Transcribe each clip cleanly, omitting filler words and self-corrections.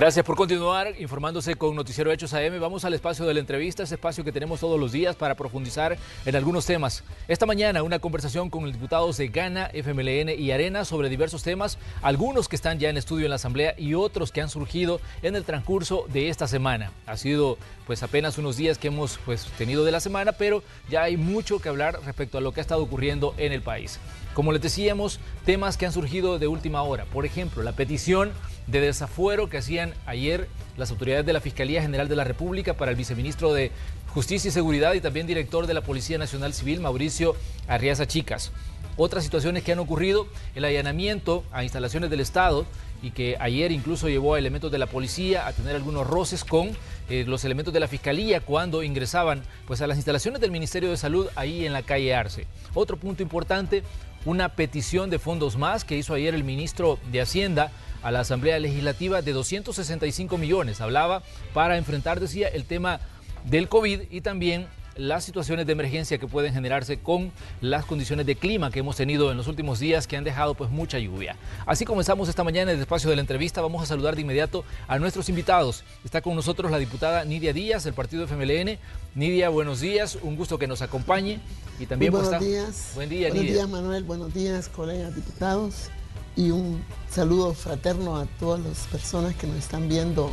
Gracias por continuar informándose con Noticiero Hechos AM. Vamos al espacio de la entrevista, ese espacio que tenemos todos los días para profundizar en algunos temas. Esta mañana una conversación con los diputados de Gana, FMLN y Arena sobre diversos temas, algunos que están ya en estudio en la Asamblea y otros que han surgido en el transcurso de esta semana. Ha sido apenas unos días que hemos tenido de la semana, pero ya hay mucho que hablar respecto a lo que ha estado ocurriendo en el país. Como les decíamos, temas que han surgido de última hora. Por ejemplo, la petición de desafuero que hacían ayer las autoridades de la Fiscalía General de la República para el viceministro de Justicia y Seguridad y también director de la Policía Nacional Civil, Mauricio Arriaza Chicas. Otras situaciones que han ocurrido, el allanamiento a instalaciones del Estado y que ayer incluso llevó a elementos de la policía a tener algunos roces con los elementos de la Fiscalía cuando ingresaban a las instalaciones del Ministerio de Salud ahí en la calle Arce. Otro punto importante, una petición de fondos más que hizo ayer el ministro de Hacienda a la Asamblea Legislativa de 265 millones. Hablaba para enfrentar, decía, el tema del COVID y también las situaciones de emergencia que pueden generarse con las condiciones de clima que hemos tenido en los últimos días que han dejado mucha lluvia. Así comenzamos esta mañana el espacio de la entrevista. Vamos a saludar de inmediato a nuestros invitados. Está con nosotros la diputada Nidia Díaz del partido FMLN. Nidia, buenos días, un gusto que nos acompañe. Y también buenos días. Buen día, Nidia. Buenos días, Manuel. Buenos días, colegas diputados. Y un saludo fraterno a todas las personas que nos están viendo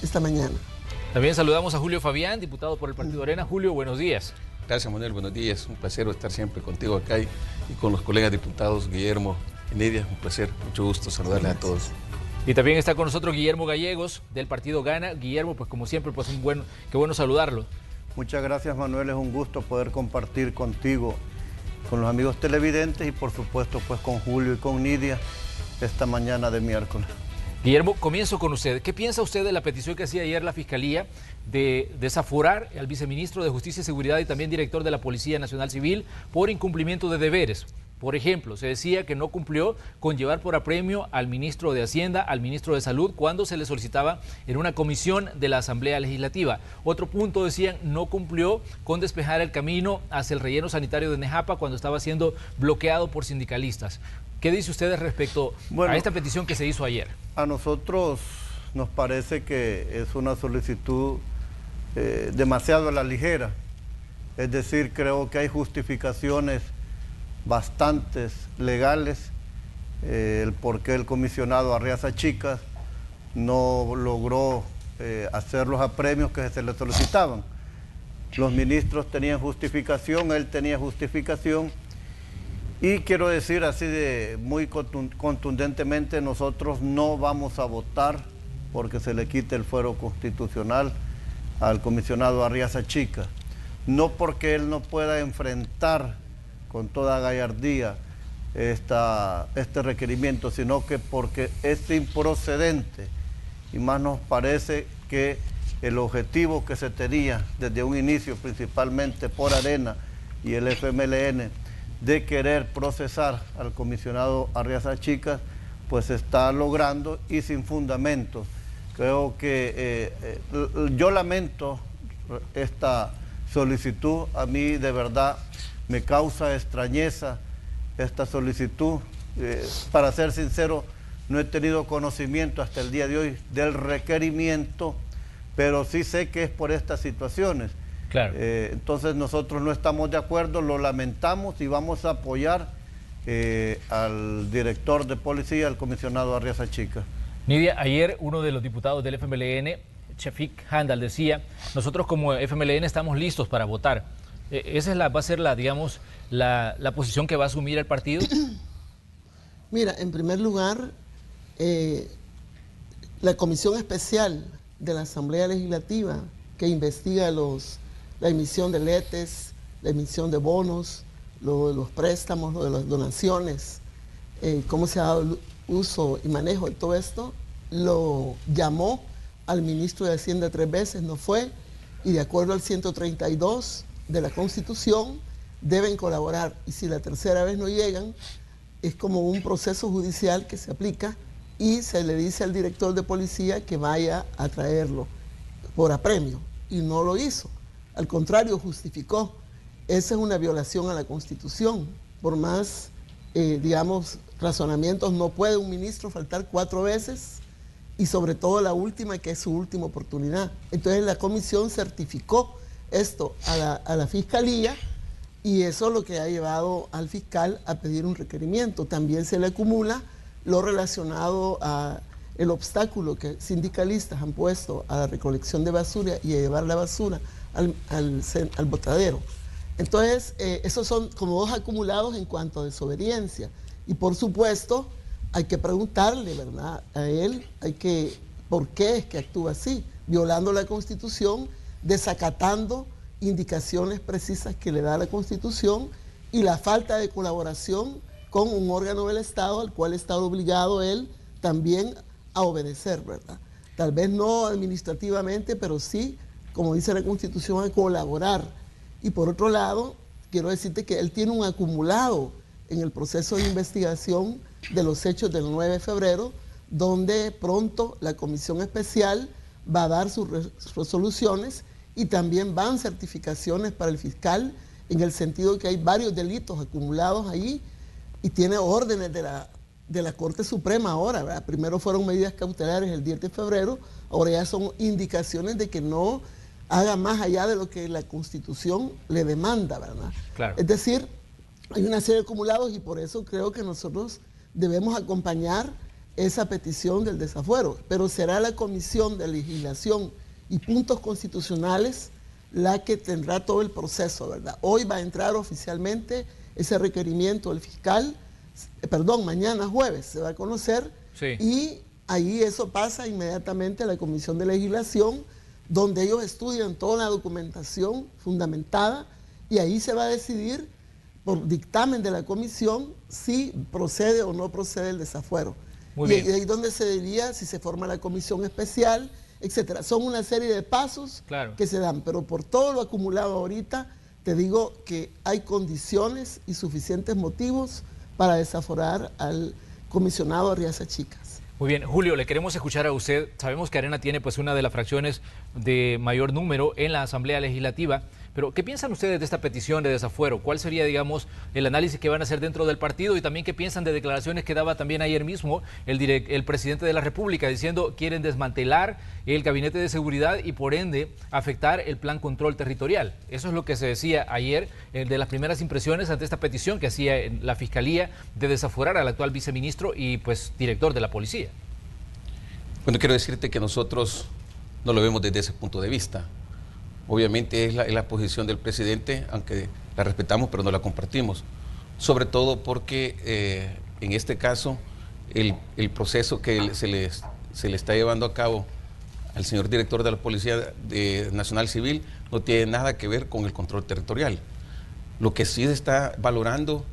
esta mañana. También saludamos a Julio Fabián, diputado por el Partido Arena. Julio, buenos días. Gracias, Manuel, buenos días. Un placer estar siempre contigo acá y con los colegas diputados Guillermo y Nidia. Un placer, mucho gusto saludarles a todos. Y también está con nosotros Guillermo Gallegos del Partido Gana. Guillermo, como siempre, qué bueno saludarlo. Muchas gracias, Manuel. Es un gusto poder compartir contigo, con los amigos televidentes y por supuesto con Julio y con Nidia esta mañana de miércoles. Guillermo, comienzo con usted. ¿Qué piensa usted de la petición que hacía ayer la Fiscalía de desaforar al viceministro de Justicia y Seguridad y también director de la Policía Nacional Civil por incumplimiento de deberes? Por ejemplo, se decía que no cumplió con llevar por apremio al ministro de Hacienda, al ministro de Salud, cuando se le solicitaba en una comisión de la Asamblea Legislativa. Otro punto, decían, no cumplió con despejar el camino hacia el relleno sanitario de Nejapa cuando estaba siendo bloqueado por sindicalistas. ¿Qué dice usted respecto a esta petición que se hizo ayer? A nosotros nos parece que es una solicitud demasiado a la ligera. Es decir, creo que hay justificaciones bastantes legales, el por qué el comisionado Arriaza Chicas no logró hacer los apremios que se le solicitaban. Los ministros tenían justificación, él tenía justificación. Y quiero decir así de muy contundentemente, nosotros no vamos a votar porque se le quite el fuero constitucional al comisionado Arriaza Chicas. No porque él no pueda enfrentar con toda gallardía este requerimiento, sino que porque es improcedente. Y más nos parece que el objetivo que se tenía desde un inicio, principalmente por Arena y el FMLN, de querer procesar al comisionado Arriaza Chicas, pues se está logrando y sin fundamentos. Creo que yo lamento esta solicitud. A mí de verdad me causa extrañeza esta solicitud. Para ser sincero, no he tenido conocimiento hasta el día de hoy del requerimiento, pero sí sé que es por estas situaciones. Claro. Entonces nosotros no estamos de acuerdo, lo lamentamos y vamos a apoyar al director de policía, al comisionado Arriaza Chicas. Nidia, ayer uno de los diputados del FMLN, Shafik Handal, decía, nosotros como FMLN estamos listos para votar. ¿Esa va a ser la posición que va a asumir el partido? Mira, en primer lugar, la Comisión Especial de la Asamblea Legislativa que investiga la emisión de letes, la emisión de bonos, los préstamos, lo de las donaciones, cómo se ha dado uso y manejo de todo esto, lo llamó al ministro de Hacienda 3 veces, no fue, y de acuerdo al 132 de la Constitución deben colaborar, y si la tercera vez no llegan, es como un proceso judicial que se aplica y se le dice al director de policía que vaya a traerlo por apremio, y no lo hizo. Al contrario, justificó. Esa es una violación a la Constitución. Por más, razonamientos, no puede un ministro faltar 4 veces y sobre todo la última, que es su última oportunidad. Entonces la comisión certificó esto a la fiscalía, y eso es lo que ha llevado al fiscal a pedir un requerimiento. También se le acumula lo relacionado a el obstáculo que sindicalistas han puesto a la recolección de basura y a llevar la basura al botadero. Entonces, esos son como dos acumulados en cuanto a desobediencia. Y por supuesto, hay que preguntarle, ¿verdad?, a él, ¿por qué es que actúa así? Violando la Constitución, desacatando indicaciones precisas que le da la Constitución, y la falta de colaboración con un órgano del Estado al cual está obligado él también a obedecer, ¿verdad? Tal vez no administrativamente, pero sí, como dice la Constitución, a colaborar. Y por otro lado, quiero decirte que él tiene un acumulado en el proceso de investigación de los hechos del 9 de febrero, donde pronto la Comisión Especial va a dar sus resoluciones, y también van certificaciones para el fiscal, en el sentido que hay varios delitos acumulados ahí, y tiene órdenes de la Corte Suprema ahora, ¿verdad? Primero fueron medidas cautelares el 10 de febrero, ahora ya son indicaciones de que no haga más allá de lo que la Constitución le demanda, ¿verdad? Claro. Es decir, hay una serie de acumulados, y por eso creo que nosotros debemos acompañar esa petición del desafuero, pero será la Comisión de Legislación y Puntos Constitucionales la que tendrá todo el proceso, ¿verdad? Hoy va a entrar oficialmente ese requerimiento del fiscal, mañana jueves se va a conocer, sí, y ahí eso pasa inmediatamente a la Comisión de Legislación, donde ellos estudian toda la documentación fundamentada, y ahí se va a decidir por dictamen de la comisión si procede o no procede el desafuero. Muy y bien. ahí es donde se diría si se forma la comisión especial, etcétera. Son una serie de pasos, claro, que se dan, pero por todo lo acumulado ahorita, te digo que hay condiciones y suficientes motivos para desaforar al comisionado Arriaza Chicas. Muy bien, Julio, le queremos escuchar a usted. Sabemos que Arena tiene pues una de las fracciones de mayor número en la Asamblea Legislativa, pero ¿qué piensan ustedes de esta petición de desafuero? ¿Cuál sería, digamos, el análisis que van a hacer dentro del partido? Y también, ¿qué piensan de declaraciones que daba también ayer mismo el presidente de la República, diciendo quieren desmantelar el gabinete de seguridad y por ende afectar el plan control territorial? Eso es lo que se decía ayer, de las primeras impresiones ante esta petición que hacía la Fiscalía de desaforar al actual viceministro y pues director de la policía. Bueno, quiero decirte que nosotros no lo vemos desde ese punto de vista. Obviamente es la posición del presidente, aunque la respetamos, pero no la compartimos. Sobre todo porque en este caso el proceso que se le está llevando a cabo al señor director de la Policía Nacional Civil no tiene nada que ver con el control territorial. Lo que sí se está valorando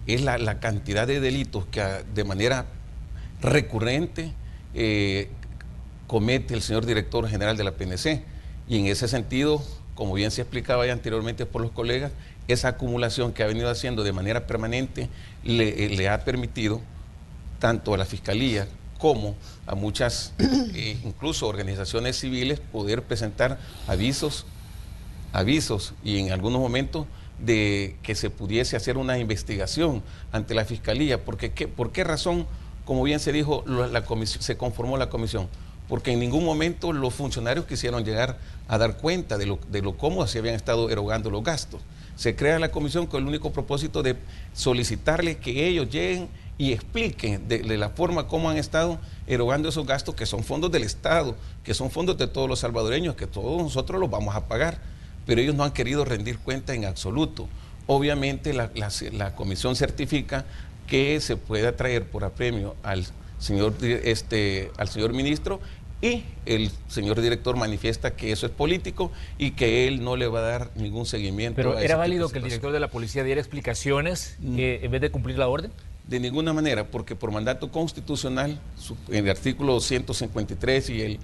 es la cantidad de delitos que de manera recurrente comete el señor director general de la PNC. Y en ese sentido, como bien se explicaba ya anteriormente por los colegas, esa acumulación que ha venido haciendo de manera permanente le ha permitido tanto a la Fiscalía como a muchas, incluso organizaciones civiles, poder presentar avisos y en algunos momentos de que se pudiese hacer una investigación ante la Fiscalía. ¿Por qué razón, como bien se dijo, se conformó la comisión? Porque en ningún momento los funcionarios quisieron llegar a dar cuenta de lo cómo se habían estado erogando los gastos. Se crea la comisión con el único propósito de solicitarles que ellos lleguen y expliquen de la forma como han estado erogando esos gastos, que son fondos del Estado, que son fondos de todos los salvadoreños, que todos nosotros los vamos a pagar, pero ellos no han querido rendir cuenta en absoluto. Obviamente la comisión certifica que se puede traer por apremio al señor ministro, y el señor director manifiesta que eso es político y que él no le va a dar ningún seguimiento. ¿Pero a era ese válido tipo de que el director situación. de la policía diera explicaciones en vez de cumplir la orden? De ninguna manera, porque por mandato constitucional, en el artículo 153 y el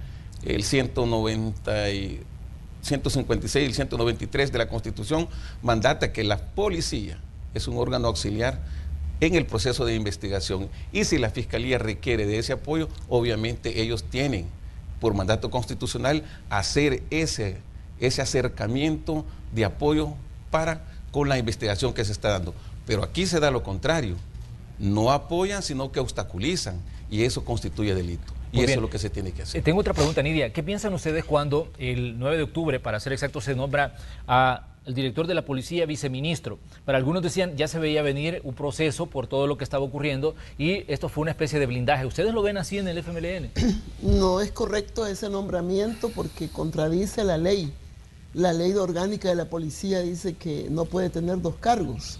156 y el 193 de la Constitución, mandata que la policía es un órgano auxiliar en el proceso de investigación, y si la Fiscalía requiere de ese apoyo, obviamente ellos tienen por mandato constitucional hacer ese acercamiento de apoyo con la investigación que se está dando. Pero aquí se da lo contrario, no apoyan sino que obstaculizan, y eso constituye delito. Y eso es lo que se tiene que hacer. Tengo otra pregunta, Nidia. ¿Qué piensan ustedes cuando el 9 de octubre, para ser exacto, se nombra al director de la policía viceministro? Para algunos decían, ya se veía venir un proceso por todo lo que estaba ocurriendo y esto fue una especie de blindaje. ¿Ustedes lo ven así en el FMLN? No es correcto ese nombramiento porque contradice la ley. La ley orgánica de la policía dice que no puede tener 2 cargos.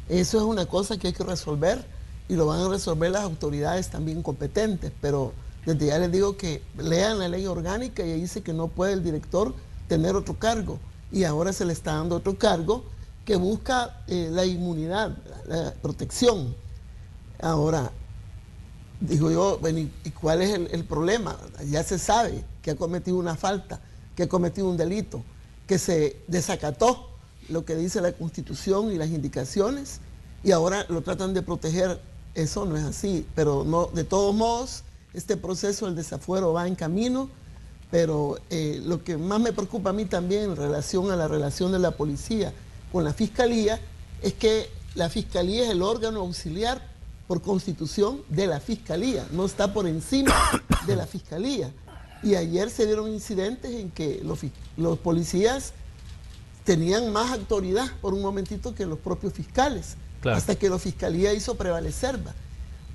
Eso es una cosa que hay que resolver y lo van a resolver las autoridades también competentes, pero desde ya les digo que lean la ley orgánica y ahí dice que no puede el director tener otro cargo y ahora se le está dando otro cargo que busca la inmunidad, la protección. Ahora, digo yo, bueno, ¿y cuál es el problema? Ya se sabe que ha cometido una falta, que ha cometido un delito, que se desacató lo que dice la Constitución y las indicaciones y ahora lo tratan de proteger. Eso no es así, pero no, de todos modos, este proceso del desafuero va en camino, pero lo que más me preocupa a mí también en relación a la relación de la policía con la fiscalía es que la fiscalía es el órgano auxiliar por constitución de la fiscalía, no está por encima de la fiscalía. Y ayer se dieron incidentes en que los policías tenían más autoridad por un momentito que los propios fiscales, claro, hasta que la fiscalía hizo prevalecer.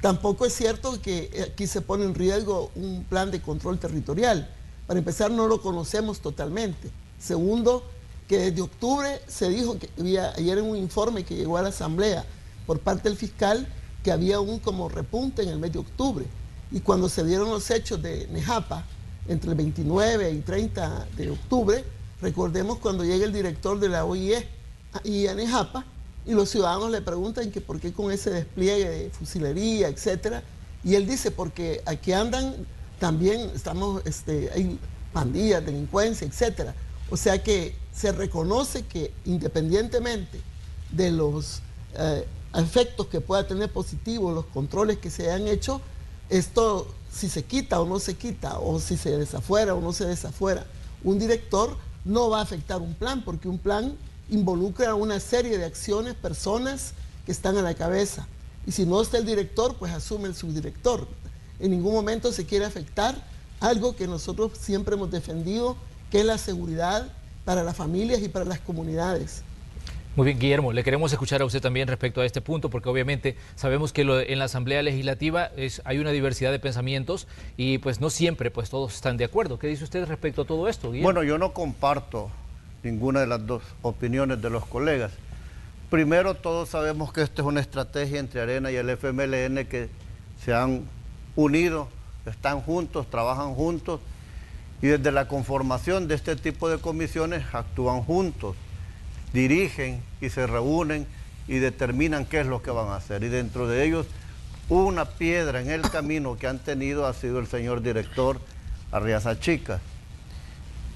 Tampoco es cierto que aquí se pone en riesgo un plan de control territorial. Para empezar, no lo conocemos totalmente. Segundo, que desde octubre se dijo que ayer en un informe que llegó a la Asamblea por parte del fiscal, que había un como repunte en el mes de octubre. Y cuando se dieron los hechos de Nejapa, entre el 29 y 30 de octubre, recordemos cuando llega el director de la OIE y a Nejapa, y los ciudadanos le preguntan que por qué con ese despliegue de fusilería, etcétera, y él dice, porque aquí andan también, hay pandillas, delincuencia, etcétera. O sea que se reconoce que independientemente de los efectos que pueda tener positivos, los controles que se han hecho, esto si se quita o no se quita, o si se desafuera o no se desafuera un director, no va a afectar un plan, porque un plan involucra una serie de acciones, personas que están a la cabeza. Y si no está el director, pues asume el subdirector. En ningún momento se quiere afectar algo que nosotros siempre hemos defendido, que es la seguridad para las familias y para las comunidades. Muy bien, Guillermo, le queremos escuchar a usted también respecto a este punto, porque obviamente sabemos que en la Asamblea Legislativa hay una diversidad de pensamientos y pues no siempre pues todos están de acuerdo. ¿Qué dice usted respecto a todo esto, Guillermo? Bueno, yo no comparto ninguna de las dos opiniones de los colegas. Primero, todos sabemos que esta es una estrategia entre Arena y el FMLN que se han unido, están juntos, trabajan juntos y desde la conformación de este tipo de comisiones actúan juntos, dirigen y se reúnen y determinan qué es lo que van a hacer. Y dentro de ellos, una piedra en el camino que han tenido ha sido el señor director Arriaza Chica.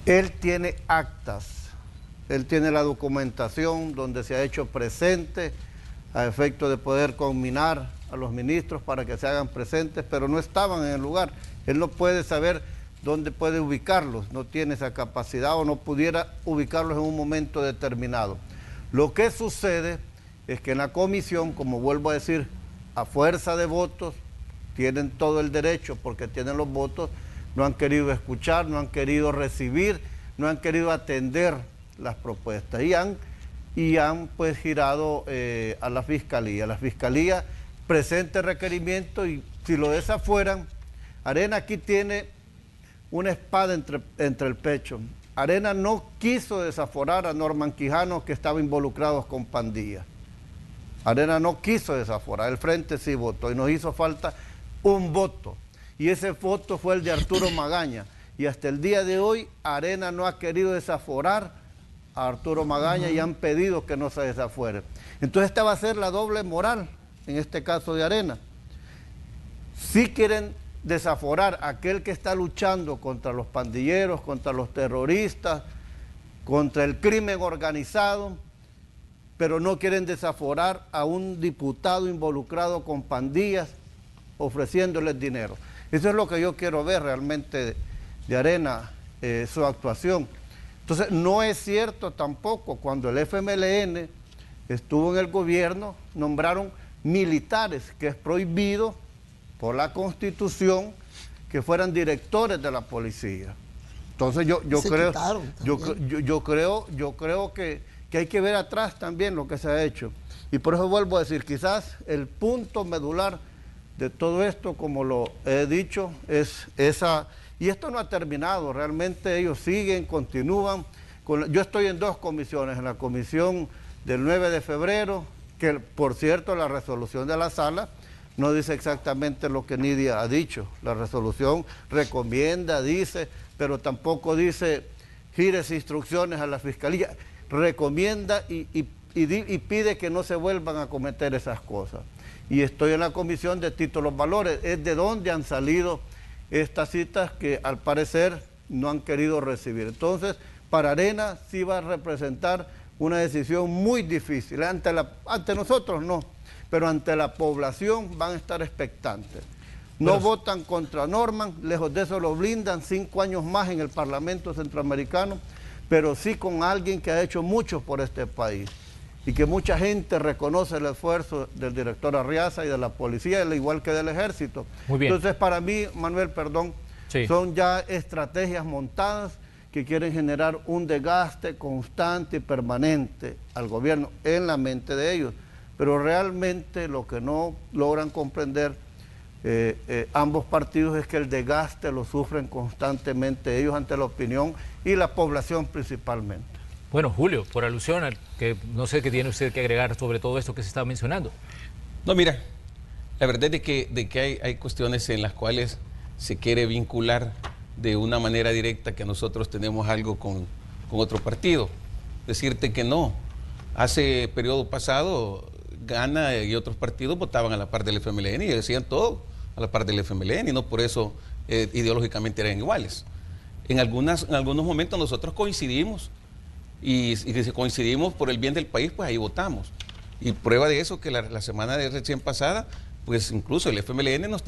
Él tiene actas, él tiene la documentación donde se ha hecho presente a efecto de poder combinar a los ministros para que se hagan presentes, pero no estaban en el lugar. Él no puede saber dónde puede ubicarlos, no tiene esa capacidad o no pudiera ubicarlos en un momento determinado. Lo que sucede es que en la comisión, como vuelvo a decir, a fuerza de votos, tienen todo el derecho porque tienen los votos, no han querido escuchar, no han querido recibir, no han querido atender las propuestas y han pues girado a la fiscalía. La fiscalía presenta el requerimiento y si lo desafueran, Arena aquí tiene una espada entre el pecho. Arena no quiso desaforar a Norman Quijano, que estaba involucrado con pandillas. Arena no quiso desaforar, el Frente sí votó y nos hizo falta un voto. Y ese voto fue el de Arturo Magaña. Y hasta el día de hoy, Arena no ha querido desaforar a Arturo Magaña y han pedido que no se desafuere. Entonces esta va a ser la doble moral, en este caso de Arena. Si quieren desaforar a aquel que está luchando contra los pandilleros, contra los terroristas, contra el crimen organizado, pero no quieren desaforar a un diputado involucrado con pandillas, ofreciéndoles dinero. Eso es lo que yo quiero ver realmente de Arena, su actuación. Entonces, no es cierto tampoco, cuando el FMLN estuvo en el gobierno, nombraron militares, que es prohibido por la Constitución que fueran directores de la policía. Entonces yo creo que hay que ver atrás también lo que se ha hecho. Y por eso vuelvo a decir, quizás el punto medular de todo esto, como lo he dicho, es esa... Y esto no ha terminado, realmente ellos siguen, continúan. Yo estoy en 2 comisiones, en la comisión del 9 de febrero, que por cierto la resolución de la sala no dice exactamente lo que Nidia ha dicho. La resolución recomienda, dice, pero tampoco dice gires instrucciones a la fiscalía. Recomienda y pide que no se vuelvan a cometer esas cosas. Y estoy en la comisión de títulos valores, es de donde han salido estas citas que al parecer no han querido recibir. Entonces, para Arena sí va a representar una decisión muy difícil. Ante nosotros no, pero ante la población van a estar expectantes. No votan contra Norman, lejos de eso lo blindan 5 años más en el Parlamento Centroamericano, pero sí con alguien que ha hecho mucho por este país y que mucha gente reconoce el esfuerzo del director Arriaza y de la policía, al igual que del ejército. Muy bien. Entonces, para mí, Manuel, sí, son ya estrategias montadas que quieren generar un desgaste constante y permanente al gobierno en la mente de ellos. Pero realmente lo que no logran comprender ambos partidos es que el desgaste lo sufren constantemente ellos ante la opinión y la población principalmente. Bueno, Julio, por alusión al que no sé qué tiene usted que agregar sobre todo esto que se está mencionando. No, mira, la verdad es de que hay cuestiones en las cuales se quiere vincular de una manera directa que nosotros tenemos algo con otro partido. Decirte que no. Hace periodo pasado, Gana y otros partidos votaban a la par del FMLN y decían todo a la par del FMLN y no por eso ideológicamente eran iguales. En algunos momentos nosotros coincidimos y si coincidimos por el bien del país, pues ahí votamos. Y prueba de eso que la semana de recién pasada, pues incluso el FMLN nos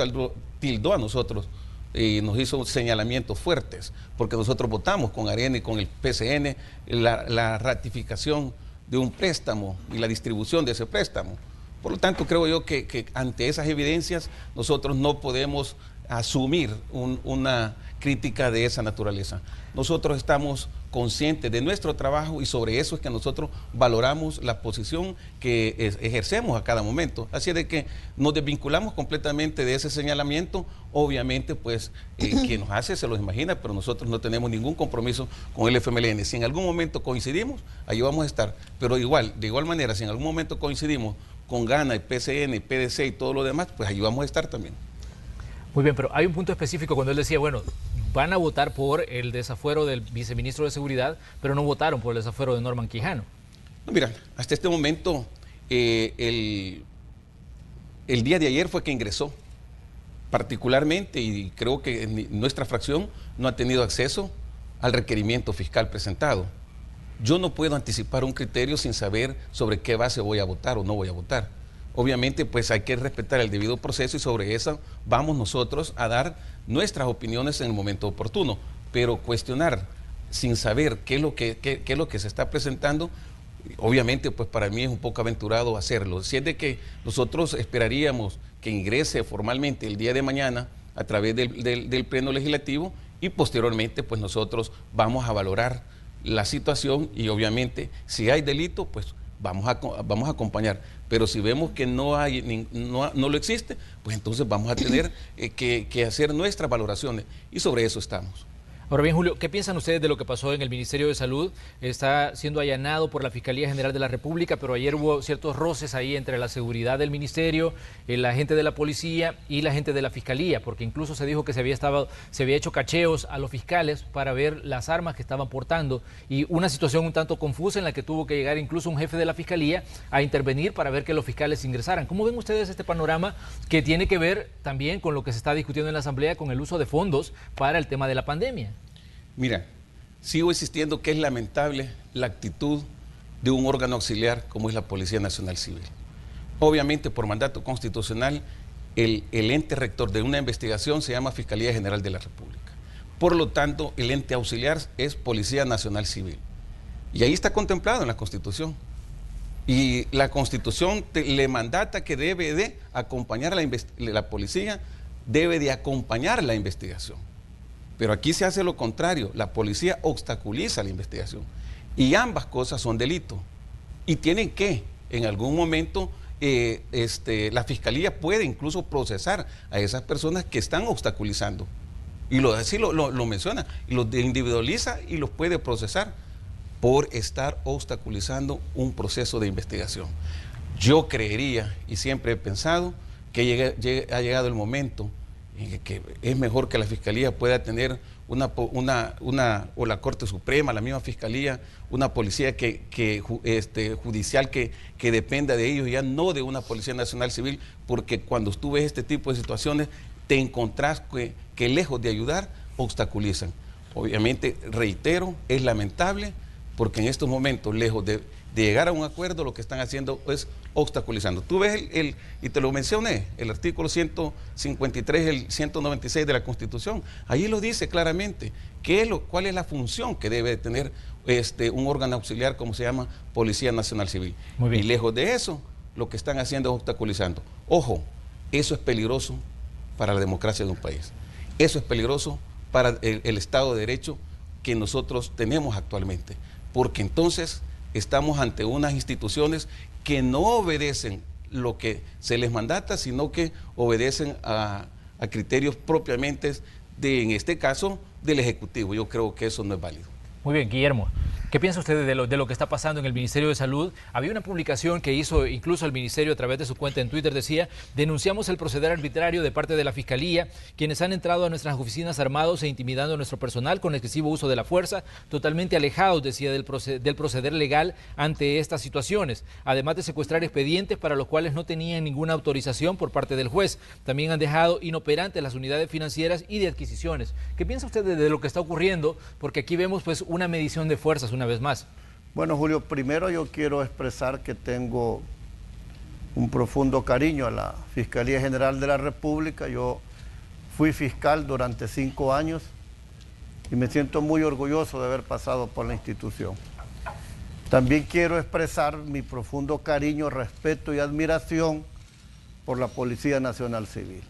tildó a nosotros y nos hizo señalamientos fuertes, porque nosotros votamos con Arena y con el PCN la ratificación de un préstamo y la distribución de ese préstamo. Por lo tanto, creo yo que ante esas evidencias nosotros no podemos asumir una crítica de esa naturaleza. Nosotros estamos conscientes de nuestro trabajo y sobre eso es que nosotros valoramos la posición que ejercemos a cada momento. Así es de que nos desvinculamos completamente de ese señalamiento. Obviamente, pues, quien nos hace se los imagina, pero nosotros no tenemos ningún compromiso con el FMLN. Si en algún momento coincidimos, ahí vamos a estar. Pero de igual manera, si en algún momento coincidimos con Gana, PCN, PDC y todo lo demás, pues ahí vamos a estar también. Muy bien, pero hay un punto específico cuando él decía, bueno, van a votar por el desafuero del viceministro de Seguridad, pero no votaron por el desafuero de Norman Quijano. No, mira, hasta este momento, el día de ayer fue que ingresó, particularmente, y creo que nuestra fracción no ha tenido acceso al requerimiento fiscal presentado. Yo no puedo anticipar un criterio sin saber sobre qué base voy a votar o no voy a votar. Obviamente, pues hay que respetar el debido proceso y sobre eso vamos nosotros a dar nuestras opiniones en el momento oportuno. Pero cuestionar sin saber qué es lo que se está presentando, obviamente, pues para mí es un poco aventurado hacerlo. Si es de que nosotros esperaríamos que ingrese formalmente el día de mañana a través del Pleno Legislativo y posteriormente, pues nosotros vamos a valorar la situación y obviamente si hay delito, pues vamos a acompañar, pero si vemos que no lo existe, pues entonces vamos a tener que hacer nuestras valoraciones y sobre eso estamos. Ahora bien, Julio, ¿qué piensan ustedes de lo que pasó en el Ministerio de Salud? Está siendo allanado por la Fiscalía General de la República, pero ayer hubo ciertos roces ahí entre la seguridad del Ministerio, la gente de la policía y la gente de la Fiscalía, porque incluso se dijo que se había hecho cacheos a los fiscales para ver las armas que estaban portando y una situación un tanto confusa en la que tuvo que llegar incluso un jefe de la Fiscalía a intervenir para ver que los fiscales ingresaran. ¿Cómo ven ustedes este panorama que tiene que ver también con lo que se está discutiendo en la Asamblea con el uso de fondos para el tema de la pandemia? Mira, sigo insistiendo que es lamentable la actitud de un órgano auxiliar como es la Policía Nacional Civil. Obviamente, por mandato constitucional, el ente rector de una investigación se llama Fiscalía General de la República. Por lo tanto, el ente auxiliar es Policía Nacional Civil. Y ahí está contemplado en la Constitución. Y la Constitución le mandata que debe de acompañar a la policía debe de acompañar la investigación. Pero aquí se hace lo contrario, la policía obstaculiza la investigación y ambas cosas son delitos y tienen que, en algún momento, la fiscalía puede incluso procesar a esas personas que están obstaculizando y así lo menciona, y los individualiza y los puede procesar por estar obstaculizando un proceso de investigación. Yo creería y siempre he pensado que ha llegado el momento en que es mejor que la Fiscalía pueda tener o la Corte Suprema, la misma Fiscalía, una policía judicial que dependa de ellos, ya no de una Policía Nacional Civil, porque cuando tú ves este tipo de situaciones te encontrás que lejos de ayudar, obstaculizan. Obviamente, reitero, es lamentable porque en estos momentos, lejos de llegar a un acuerdo, lo que están haciendo es obstaculizando. Tú ves, y te lo mencioné, el artículo 153, el 196 de la Constitución, ahí lo dice claramente, cuál es la función que debe tener un órgano auxiliar como se llama Policía Nacional Civil. Muy bien. Y lejos de eso, lo que están haciendo es obstaculizando. Ojo, eso es peligroso para la democracia de un país. Eso es peligroso para el Estado de Derecho que nosotros tenemos actualmente, porque entonces estamos ante unas instituciones que no obedecen lo que se les mandata, sino que obedecen a criterios propiamente en este caso, del Ejecutivo. Yo creo que eso no es válido. Muy bien, Guillermo. ¿Qué piensa usted de lo que está pasando en el Ministerio de Salud? Había una publicación que hizo incluso el Ministerio a través de su cuenta en Twitter, decía: denunciamos el proceder arbitrario de parte de la Fiscalía, quienes han entrado a nuestras oficinas armados e intimidando a nuestro personal con excesivo uso de la fuerza, totalmente alejados, decía, del proceder legal ante estas situaciones, además de secuestrar expedientes para los cuales no tenían ninguna autorización por parte del juez. También han dejado inoperantes las unidades financieras y de adquisiciones. ¿Qué piensa usted de lo que está ocurriendo? Porque aquí vemos pues una medición de fuerzas una vez más. Bueno, Julio, primero yo quiero expresar que tengo un profundo cariño a la Fiscalía General de la República. Yo fui fiscal durante 5 años y me siento muy orgulloso de haber pasado por la institución. También quiero expresar mi profundo cariño, respeto y admiración por la Policía Nacional Civil.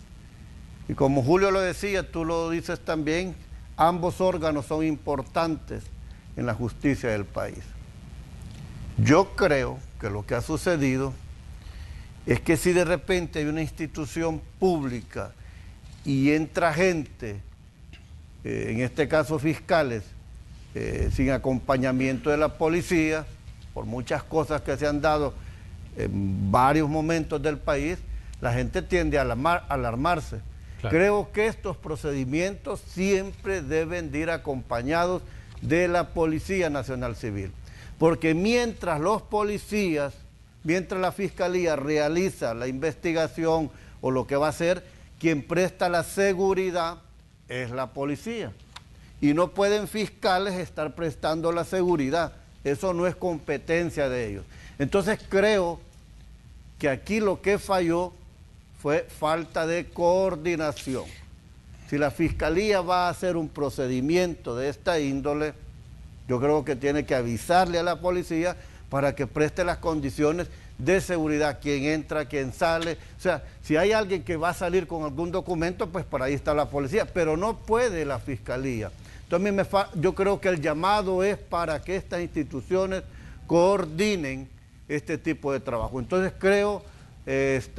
Y como Julio lo decía, tú lo dices también, ambos órganos son importantes en la justicia del país. Yo creo que lo que ha sucedido es que si de repente hay una institución pública y entra gente, en este caso fiscales, sin acompañamiento de la policía, por muchas cosas que se han dado en varios momentos del país, la gente tiende a alarmarse. Claro. Creo que estos procedimientos siempre deben de ir acompañados de la Policía Nacional Civil, porque mientras los policías, mientras la Fiscalía realiza la investigación o lo que va a hacer, quien presta la seguridad es la policía. Y no pueden fiscales estar prestando la seguridad, eso no es competencia de ellos. Entonces creo que aquí lo que falló fue falta de coordinación. Si la Fiscalía va a hacer un procedimiento de esta índole, yo creo que tiene que avisarle a la policía para que preste las condiciones de seguridad, quién entra, quién sale. O sea, si hay alguien que va a salir con algún documento, pues por ahí está la policía, pero no puede la Fiscalía. Entonces yo creo que el llamado es para que estas instituciones coordinen este tipo de trabajo. Entonces creo,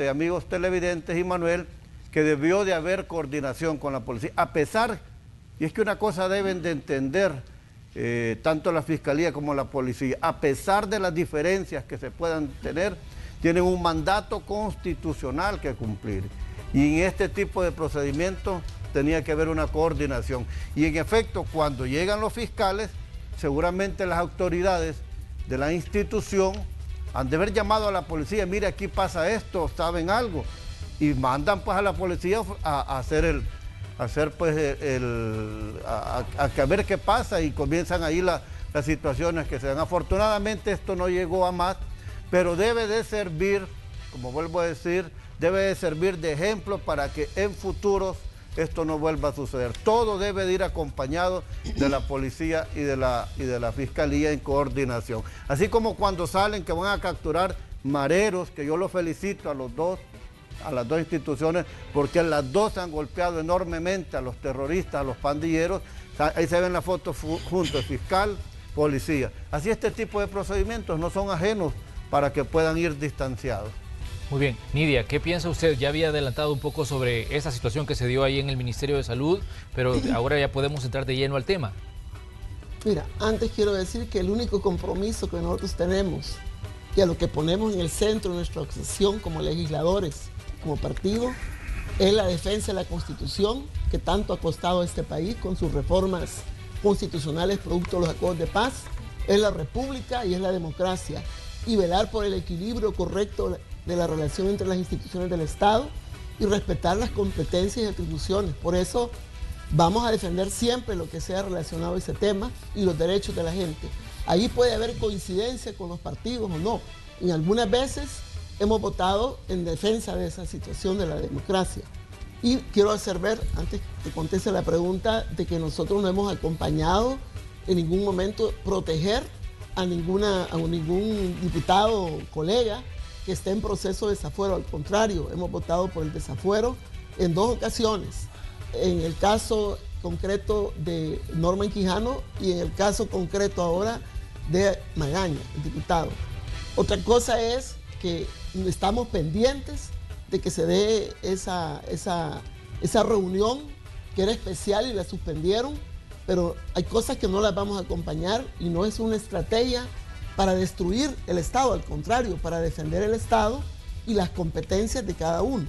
amigos televidentes y Manuel, que debió de haber coordinación con la policía, a pesar, y es que una cosa deben de entender tanto la Fiscalía como la policía, a pesar de las diferencias que se puedan tener, tienen un mandato constitucional que cumplir. Y en este tipo de procedimientos tenía que haber una coordinación. Y en efecto, cuando llegan los fiscales, seguramente las autoridades de la institución han de haber llamado a la policía: mire, aquí pasa esto, ¿saben algo? Y mandan pues a la policía a ver qué pasa, y comienzan ahí las situaciones que se dan. Afortunadamente esto no llegó a más, pero debe de servir, como vuelvo a decir, debe de servir de ejemplo para que en futuros esto no vuelva a suceder. Todo debe de ir acompañado de la policía y de la Fiscalía en coordinación. Así como cuando salen que van a capturar mareros, que yo los felicito a los dos a las dos instituciones, porque las dos han golpeado enormemente a los terroristas, a los pandilleros. Ahí se ven las fotos juntos, fiscal, policía. Así este tipo de procedimientos no son ajenos para que puedan ir distanciados. Muy bien. Nidia, ¿qué piensa usted? Ya había adelantado un poco sobre esa situación que se dio ahí en el Ministerio de Salud, pero ahora ya podemos entrar de lleno al tema. Mira, antes quiero decir que el único compromiso que nosotros tenemos y a lo que ponemos en el centro de nuestra obsesión como legisladores, como partido, es la defensa de la Constitución, que tanto ha costado a este país con sus reformas constitucionales producto de los acuerdos de paz, es la república y es la democracia, y velar por el equilibrio correcto de la relación entre las instituciones del Estado y respetar las competencias y atribuciones. Por eso vamos a defender siempre lo que sea relacionado a ese tema y los derechos de la gente. Ahí puede haber coincidencia con los partidos o no. Y algunas veces hemos votado en defensa de esa situación de la democracia. Y quiero hacer ver, antes que conteste la pregunta, de que nosotros no hemos acompañado en ningún momento proteger a ningún diputado o colega que esté en proceso de desafuero. Al contrario, hemos votado por el desafuero en 2 ocasiones. En el caso concreto de Norman Quijano y en el caso concreto ahora de Magaña, el diputado. Otra cosa es que estamos pendientes de que se dé esa reunión que era especial y la suspendieron, pero hay cosas que no las vamos a acompañar y no es una estrategia para destruir el Estado, al contrario, para defender el Estado y las competencias de cada uno.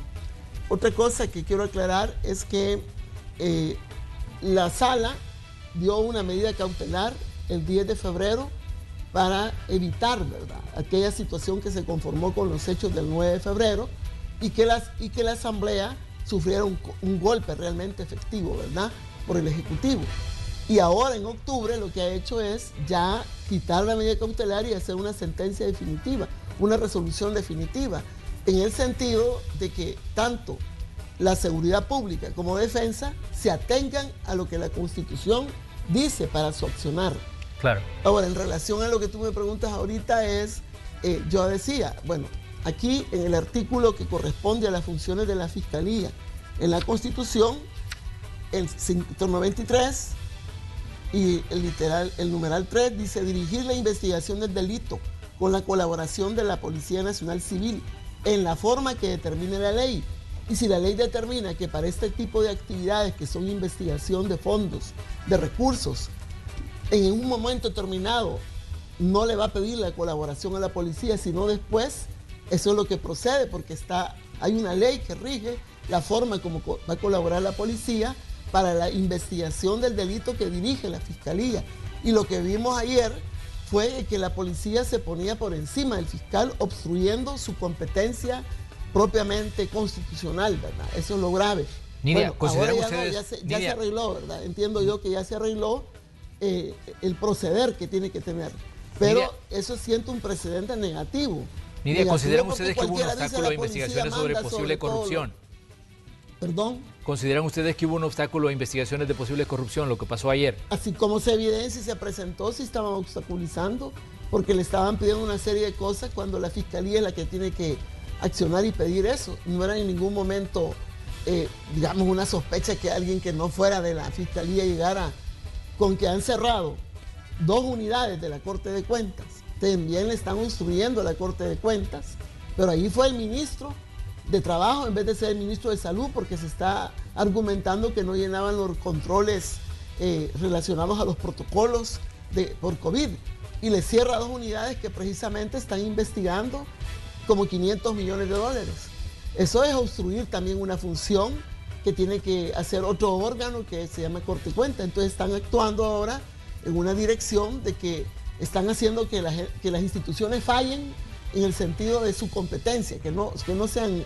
Otra cosa que quiero aclarar es que la sala dio una medida cautelar el 10 de febrero para evitar, ¿verdad?, aquella situación que se conformó con los hechos del 9 de febrero y que la Asamblea sufriera un golpe realmente efectivo, ¿verdad?, por el Ejecutivo. Y ahora en octubre lo que ha hecho es ya quitar la medida cautelar y hacer una sentencia definitiva, una resolución definitiva, en el sentido de que tanto la seguridad pública como defensa se atengan a lo que la Constitución dice para su accionar. Claro. Ahora, en relación a lo que tú me preguntas ahorita yo decía, bueno, aquí en el artículo que corresponde a las funciones de la Fiscalía en la Constitución, el 193 y el numeral 3 dice dirigir la investigación del delito con la colaboración de la Policía Nacional Civil en la forma que determine la ley. Y si la ley determina que para este tipo de actividades que son investigación de fondos, de recursos, en un momento determinado no le va a pedir la colaboración a la policía, sino después, eso es lo que procede, porque hay una ley que rige la forma como va a colaborar la policía para la investigación del delito que dirige la Fiscalía. Y lo que vimos ayer fue que la policía se ponía por encima del fiscal, obstruyendo su competencia propiamente constitucional, ¿verdad? Eso es lo grave. Nidia, bueno, ahora ya se arregló, ¿verdad? Entiendo yo que ya se arregló el proceder que tiene que tener. Pero Nidia, eso siente un precedente negativo. Nidia, ¿consideran ustedes que hubo un cualquiera dice, obstáculo de la policía investigaciones sobre manda posible corrupción? ¿Perdón? ¿Consideran ustedes que hubo un obstáculo de investigaciones de posible corrupción, lo que pasó ayer? Así como se evidencia y se presentó, se estaban obstaculizando, porque le estaban pidiendo una serie de cosas cuando la Fiscalía es la que tiene que accionar y pedir eso. No era en ningún momento, digamos, una sospecha que alguien que no fuera de la Fiscalía llegara, con que han cerrado 2 unidades de la Corte de Cuentas. También le están obstruyendo a la Corte de Cuentas, pero ahí fue el ministro de Trabajo en vez de ser el ministro de Salud, porque se está argumentando que no llenaban los controles relacionados a los protocolos por COVID, y le cierra 2 unidades que precisamente están investigando como 500 millones de dólares. Eso es obstruir también una función que tiene que hacer otro órgano que se llama Corte de Cuentas. Entonces están actuando ahora en una dirección de que están haciendo que las instituciones fallen en el sentido de su competencia, que no sean,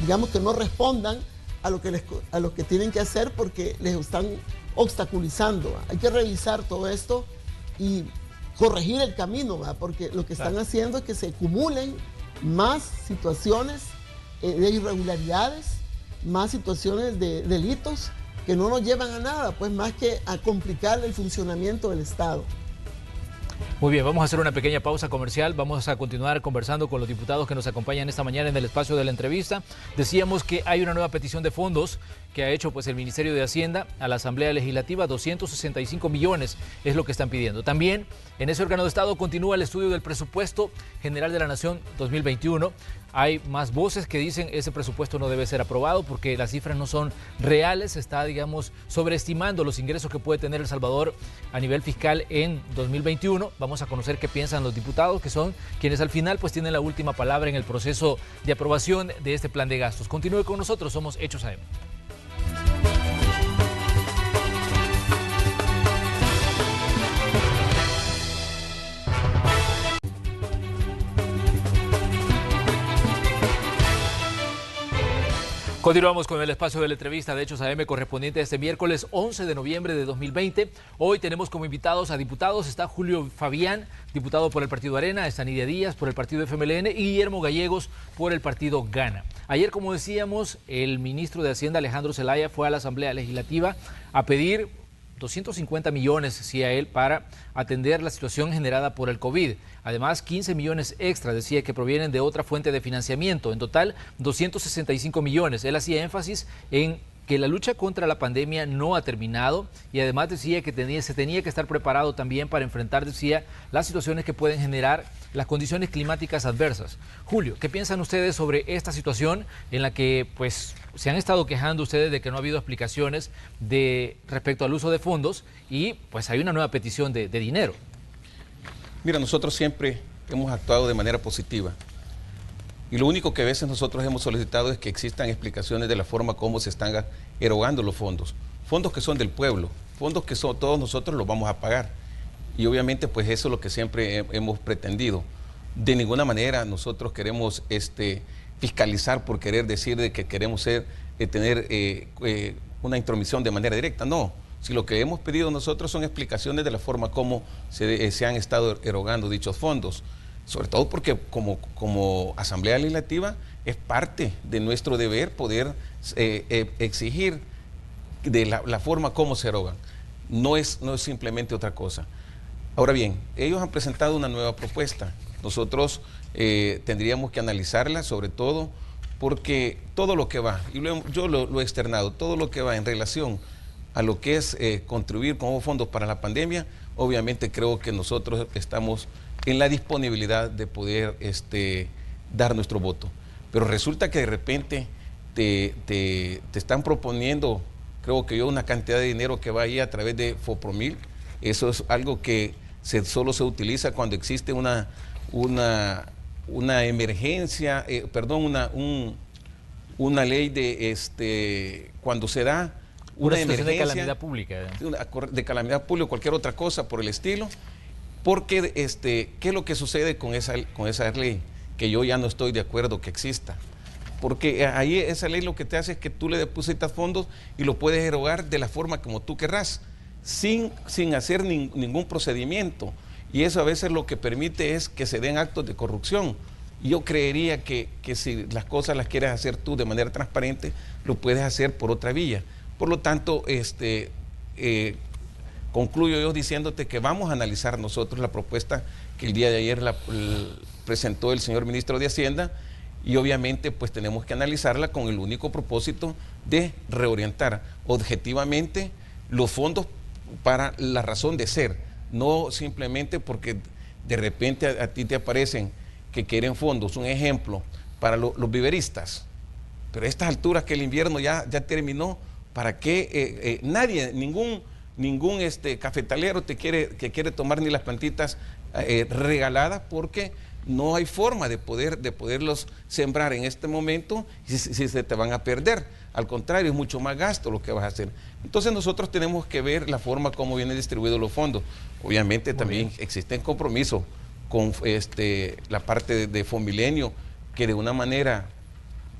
digamos, que no respondan a lo que tienen que hacer porque les están obstaculizando. Hay que revisar todo esto y corregir el camino, ¿verdad? Porque lo que están haciendo es que se acumulen más situaciones de irregularidades, más situaciones de delitos que no nos llevan a nada, pues más que a complicar el funcionamiento del Estado. Muy Muy bien, vamos a hacer una pequeña pausa comercial. Vamos a continuar conversando con los diputados que nos acompañan esta mañana en el espacio de la entrevista. Decíamos que hay una nueva petición de fondos que ha hecho el Ministerio de Hacienda a la Asamblea Legislativa. 265 millones es lo que están pidiendo. También en ese órgano de Estado continúa el estudio del presupuesto general de la Nación 2021. Hay más voces que dicen ese presupuesto no debe ser aprobado porque las cifras no son reales. Se está, sobreestimando los ingresos que puede tener El Salvador a nivel fiscal en 2021. Vamos a conocer qué piensan los diputados, que son quienes al final tienen la última palabra en el proceso de aprobación de este plan de gastos. Continúe con nosotros, somos Hechos AM. Continuamos con el espacio de la entrevista de Hechos AM correspondiente a este miércoles 11 de noviembre de 2020. Hoy tenemos como invitados a diputados, está Julio Fabián, diputado por el Partido Arena, está Nidia Díaz por el Partido FMLN y Guillermo Gallegos por el Partido Gana. Ayer, como decíamos, el ministro de Hacienda, Alejandro Zelaya, fue a la Asamblea Legislativa a pedir 250 millones, decía él, para atender la situación generada por el COVID. Además, 15 millones extra, decía, que provienen de otra fuente de financiamiento. En total, 265 millones. Él hacía énfasis en que la lucha contra la pandemia no ha terminado y además decía que se tenía que estar preparado también para enfrentar, decía, las situaciones que pueden generar las condiciones climáticas adversas. Julio, ¿qué piensan ustedes sobre esta situación en la que se han estado quejando ustedes de que no ha habido explicaciones respecto al uso de fondos y hay una nueva petición de dinero? Mira, nosotros siempre hemos actuado de manera positiva. Y lo único que a veces nosotros hemos solicitado es que existan explicaciones de la forma como se están erogando los fondos. Fondos que son del pueblo, fondos que todos nosotros los vamos a pagar. Y obviamente eso es lo que siempre hemos pretendido. De ninguna manera nosotros queremos fiscalizar por querer decir de que queremos tener una intromisión de manera directa. No, si lo que hemos pedido nosotros son explicaciones de la forma como se han estado erogando dichos fondos. Sobre todo porque como Asamblea Legislativa es parte de nuestro deber poder exigir de la forma como se erogan. No es simplemente otra cosa. Ahora bien, ellos han presentado una nueva propuesta. Nosotros tendríamos que analizarla, sobre todo porque todo lo que va, y yo lo he externado, todo lo que va en relación a lo que es contribuir con fondos para la pandemia, obviamente creo que nosotros estamos en la disponibilidad de poder dar nuestro voto. Pero resulta que de repente te están proponiendo, creo que una cantidad de dinero que va ahí a través de FOPROMIL. Eso es algo que solo se utiliza cuando existe una emergencia, una ley de cuando se da una emergencia de calamidad pública. De calamidad pública o cualquier otra cosa por el estilo. Porque, ¿qué es lo que sucede con esa ley? Que yo ya no estoy de acuerdo que exista. Porque ahí esa ley lo que te hace es que tú le depositas fondos y lo puedes erogar de la forma como tú querrás, sin hacer ningún procedimiento. Y eso a veces lo que permite es que se den actos de corrupción. Yo creería que si las cosas las quieres hacer tú de manera transparente, lo puedes hacer por otra vía. Por lo tanto, concluyo yo diciéndote que vamos a analizar nosotros la propuesta que el día de ayer presentó el señor ministro de Hacienda y obviamente tenemos que analizarla con el único propósito de reorientar objetivamente los fondos para la razón de ser, no simplemente porque de repente a ti te aparecen que quieren fondos, un ejemplo, para los viveristas, pero a estas alturas que el invierno ya terminó, ¿para qué nadie, ningún cafetalero que quiere tomar ni las plantitas regaladas porque no hay forma de poderlos sembrar en este momento si se te van a perder? Al contrario, es mucho más gasto lo que vas a hacer. Entonces nosotros tenemos que ver la forma como vienen distribuidos los fondos. Obviamente también existen compromisos con la parte de Fomilenio, que de una manera,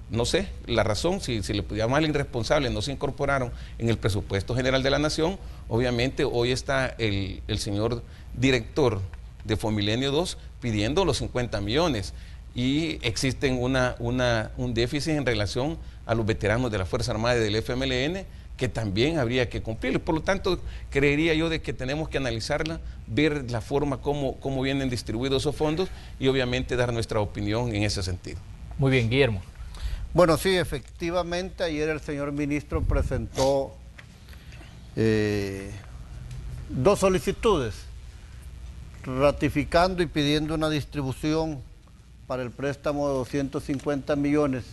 no sé, la razón, si le podía llamar irresponsable, no se incorporaron en el presupuesto general de la Nación. Obviamente hoy está el señor director de Fomilenio 2 pidiendo los 50 millones y existen un déficit en relación a los veteranos de la Fuerza Armada y del FMLN que también habría que cumplir. Por lo tanto, creería yo de que tenemos que analizarla, ver la forma como vienen distribuidos esos fondos y obviamente dar nuestra opinión en ese sentido. Muy bien, Guillermo. Bueno, sí, efectivamente, ayer el señor ministro presentó dos solicitudes, ratificando y pidiendo una distribución para el préstamo de 250 millones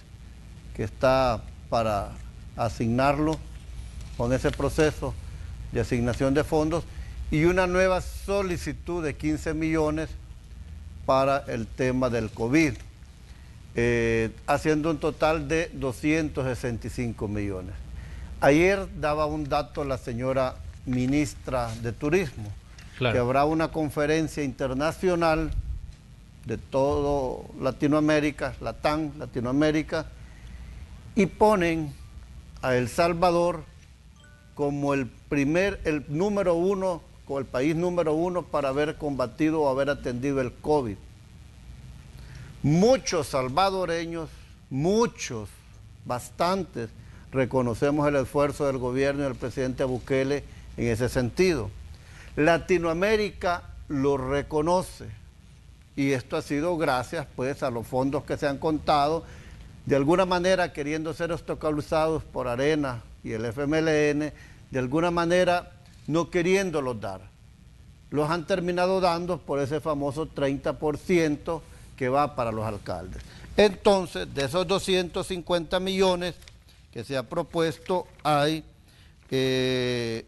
que está para asignarlo con ese proceso de asignación de fondos, y una nueva solicitud de 15 millones para el tema del COVID, haciendo un total de 265 millones. Ayer daba un dato la señora ministra de Turismo, Claro. que habrá una conferencia internacional de todo Latinoamérica, LATAM, Latinoamérica, y ponen a El Salvador como el número uno, como el país número uno para haber combatido o haber atendido el COVID. Muchos salvadoreños, muchos, bastantes, reconocemos el esfuerzo del gobierno y del presidente Bukele en ese sentido. Latinoamérica lo reconoce, y esto ha sido gracias pues a los fondos que se han contado, de alguna manera queriendo ser obstaculizados por Arena y el FMLN, de alguna manera no queriéndolos dar. Los han terminado dando por ese famoso 30% que va para los alcaldes. Entonces, de esos 250 millones que se ha propuesto, hay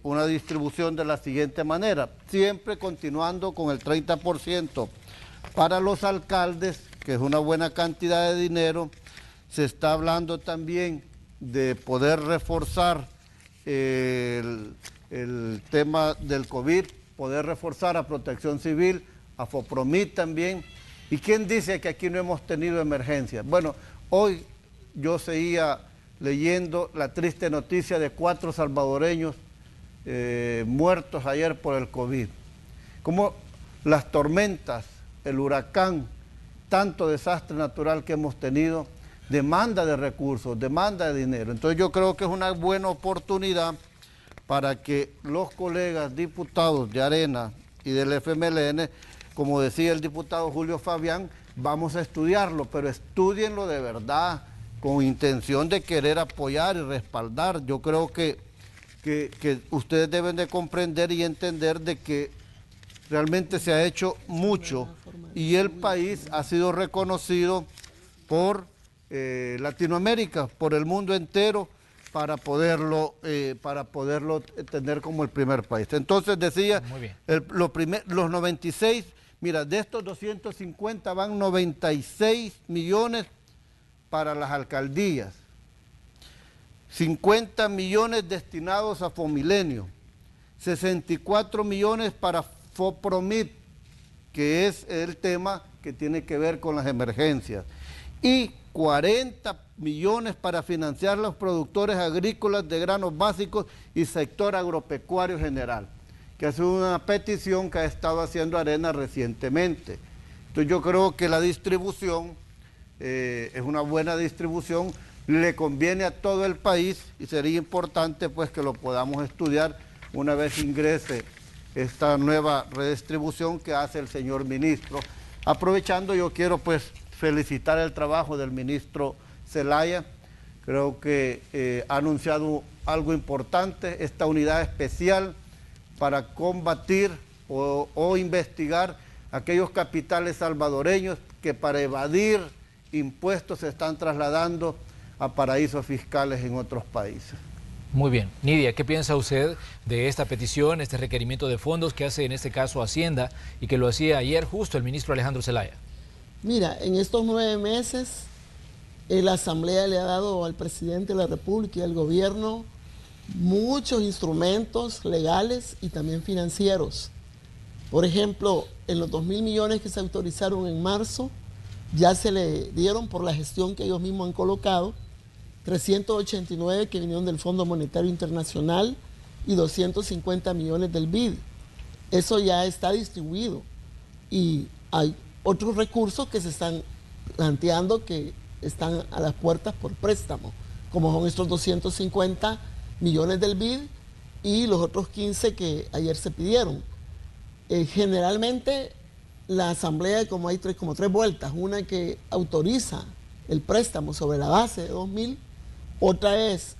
una distribución de la siguiente manera, siempre continuando con el 30% para los alcaldes, que es una buena cantidad de dinero. Se está hablando también de poder reforzar el tema del COVID, poder reforzar a Protección Civil, a FOPROMIT también. ¿Y quién dice que aquí no hemos tenido emergencia? Bueno, hoy yo seguía leyendo la triste noticia de 4 salvadoreños muertos ayer por el COVID. Como las tormentas, el huracán, tanto desastre natural que hemos tenido, demanda de recursos, demanda de dinero. Entonces yo creo que es una buena oportunidad para que los colegas diputados de Arena y del FMLN, como decía el diputado Julio Fabián, vamos a estudiarlo, pero estudienlo de verdad, con intención de querer apoyar y respaldar. Yo creo que ustedes deben de comprender y entender de que realmente se ha hecho mucho y el país ha sido reconocido por Latinoamérica, por el mundo entero, para poderlo tener como el primer país. Entonces decía, los 96, mira, de estos 250 van 96 millones para las alcaldías, 50 millones destinados a Fomilenio, 64 millones para FOPROMIT, que es el tema que tiene que ver con las emergencias, y 40 millones para financiar los productores agrícolas de granos básicos y sector agropecuario general, que es una petición que ha estado haciendo Arena recientemente. Entonces yo creo que la distribución es una buena distribución, le conviene a todo el país y sería importante pues que lo podamos estudiar una vez ingrese esta nueva redistribución que hace el señor ministro. Aprovechando, yo quiero pues felicitar el trabajo del ministro Zelaya. Creo que ha anunciado algo importante, esta unidad especial para combatir o investigar aquellos capitales salvadoreños que para evadir impuestos se están trasladando a paraísos fiscales en otros países. Muy bien. Nidia, ¿qué piensa usted de esta petición, este requerimiento de fondos que hace en este caso Hacienda y que lo hacía ayer justo el ministro Alejandro Zelaya? Mira, en estos 9 meses la Asamblea le ha dado al presidente de la República y al gobierno muchos instrumentos legales y también financieros. Por ejemplo, en los 2.000 millones que se autorizaron en marzo, ya se le dieron por la gestión que ellos mismos han colocado, 389 que vinieron del Fondo Monetario Internacional y 250 millones del BID. Eso ya está distribuido y hay otros recursos que se están planteando que están a las puertas por préstamo, como son estos 250 millones del BID y los otros 15 que ayer se pidieron. Generalmente la asamblea, como hay como tres vueltas, una que autoriza el préstamo sobre la base de 2.000, otra es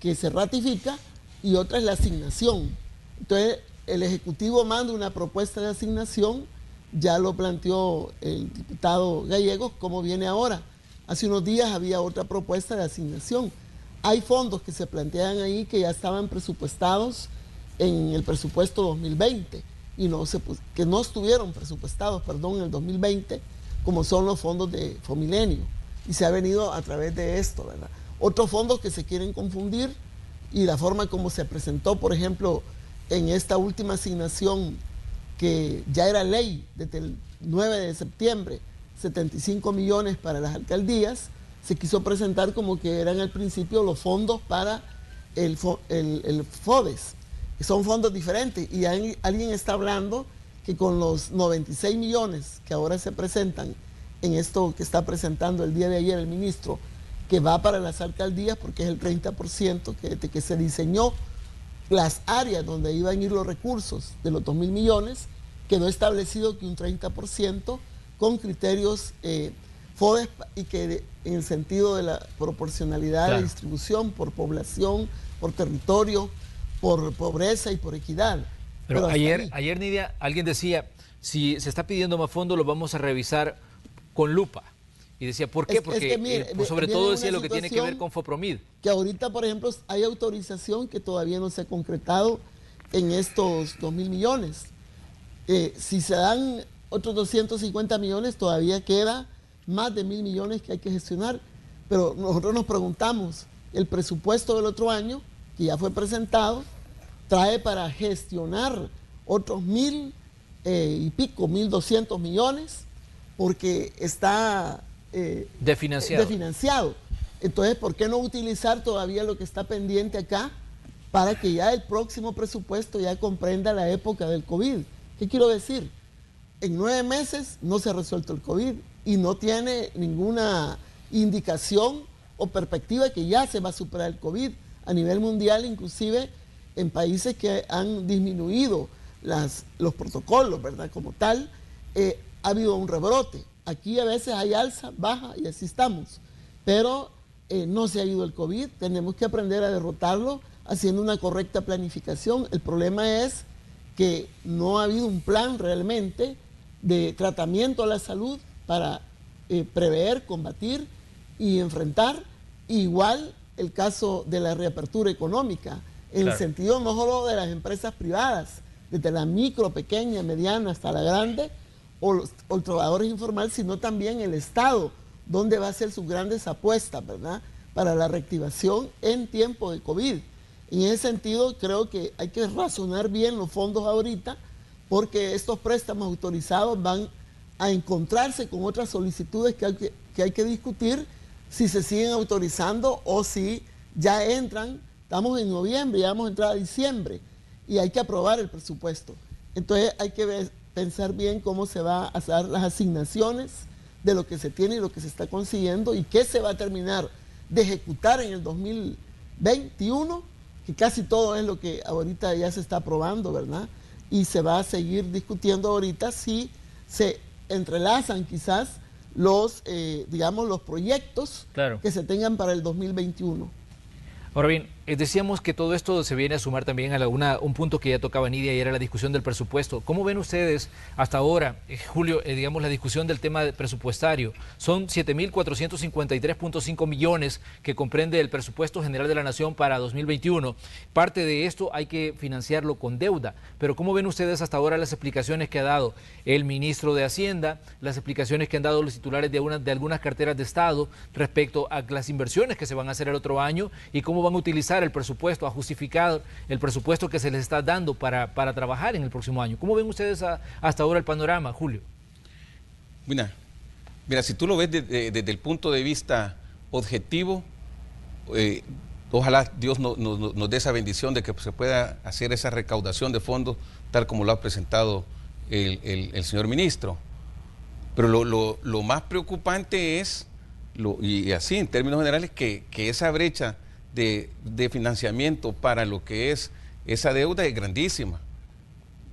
que se ratifica y otra es la asignación. Entonces el Ejecutivo manda una propuesta de asignación, ya lo planteó el diputado Gallegos, como viene ahora. Hace unos días había otra propuesta de asignación. Hay fondos que se plantean ahí que ya estaban presupuestados en el presupuesto 2020 y que no estuvieron presupuestados, en el 2020, como son los fondos de Fomilenio. Y se ha venido a través de esto, ¿verdad? Otros fondos que se quieren confundir y la forma como se presentó, por ejemplo, en esta última asignación que ya era ley desde el 9 de septiembre, 75 millones para las alcaldías, se quiso presentar como que eran al principio los fondos para el FODES. Son fondos diferentes y alguien está hablando que con los 96 millones que ahora se presentan en esto que está presentando el día de ayer el ministro, que va para las alcaldías porque es el 30% que se diseñó las áreas donde iban a ir los recursos de los 2.000 millones, quedó establecido que un 30% con criterios FODES y que en el sentido de la proporcionalidad de distribución por población, por territorio, por pobreza y por equidad. Pero ayer, Nidia, alguien decía, si se está pidiendo más fondos, lo vamos a revisar con lupa. Y decía, ¿por qué? Porque sobre todo decía lo que tiene que ver con Fopromid. Que ahorita, por ejemplo, hay autorización que todavía no se ha concretado en estos 2.000 millones. Si se dan otros 250 millones, todavía queda más de 1.000 millones que hay que gestionar. Pero nosotros nos preguntamos, el presupuesto del otro año, que ya fue presentado, trae para gestionar otros 1.000 y pico, 1.200 millones, porque está desfinanciado. Entonces, ¿por qué no utilizar todavía lo que está pendiente acá para que ya el próximo presupuesto ya comprenda la época del COVID? ¿Qué quiero decir? En 9 meses no se ha resuelto el COVID y no tiene ninguna indicación o perspectiva que ya se va a superar el COVID a nivel mundial, inclusive en países que han disminuido los protocolos, ¿verdad? Como tal, ha habido un rebrote. Aquí a veces hay alza, baja y así estamos. Pero no se ha ido el COVID, tenemos que aprender a derrotarlo haciendo una correcta planificación. El problema es que no ha habido un plan realmente de tratamiento a la salud para prever, combatir y enfrentar. Igual el caso de la reapertura económica, en el sentido no solo de las empresas privadas, desde la micro, pequeña, mediana hasta la grande, o los trabajadores informales, sino también el Estado, donde va a hacer sus grandes apuestas, ¿verdad?, para la reactivación en tiempo de COVID. En ese sentido, creo que hay que razonar bien los fondos ahorita, porque estos préstamos autorizados van a encontrarse con otras solicitudes que hay que discutir si se siguen autorizando o si ya entran. Estamos en noviembre, ya vamos a entrar a diciembre y hay que aprobar el presupuesto. Entonces hay que pensar bien cómo se va a hacer las asignaciones de lo que se tiene y lo que se está consiguiendo y qué se va a terminar de ejecutar en el 2021, que casi todo es lo que ahorita ya se está aprobando, ¿verdad? Y se va a seguir discutiendo ahorita si se entrelazan quizás los, los proyectos que se tengan para el 2021. Ahora bien, decíamos que todo esto se viene a sumar también a un punto que ya tocaba Nidia y era la discusión del presupuesto. ¿Cómo ven ustedes hasta ahora, Julio, la discusión del tema presupuestario? Son 7.453.5 millones que comprende el presupuesto general de la Nación para 2021. Parte de esto hay que financiarlo con deuda. Pero ¿cómo ven ustedes hasta ahora las explicaciones que ha dado el ministro de Hacienda, las explicaciones que han dado los titulares de algunas carteras de Estado respecto a las inversiones que se van a hacer el otro año y cómo van a utilizar el presupuesto, a justificar el presupuesto que se les está dando para trabajar en el próximo año? ¿Cómo ven ustedes hasta ahora el panorama, Julio? Mira, si tú lo ves desde el punto de vista objetivo, ojalá Dios nos dé esa bendición de que se pueda hacer esa recaudación de fondos tal como lo ha presentado el señor ministro. Pero lo más preocupante es, y así en términos generales, que esa brecha de financiamiento para lo que es esa deuda es grandísima.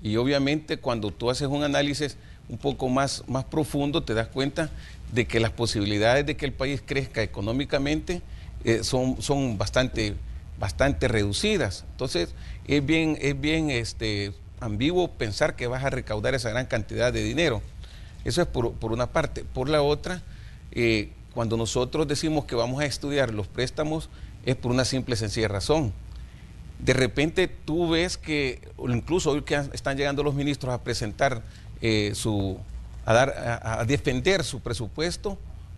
Y obviamente cuando tú haces un análisis un poco más profundo, te das cuenta de que las posibilidades de que el país crezca económicamente son bastante reducidas. Entonces es bien ambiguo pensar que vas a recaudar esa gran cantidad de dinero. Eso es por una parte. Por la otra, cuando nosotros decimos que vamos a estudiar los préstamos, es por una simple y sencilla razón. De repente tú ves que, incluso hoy que están llegando los ministros a presentar a defender su presupuesto,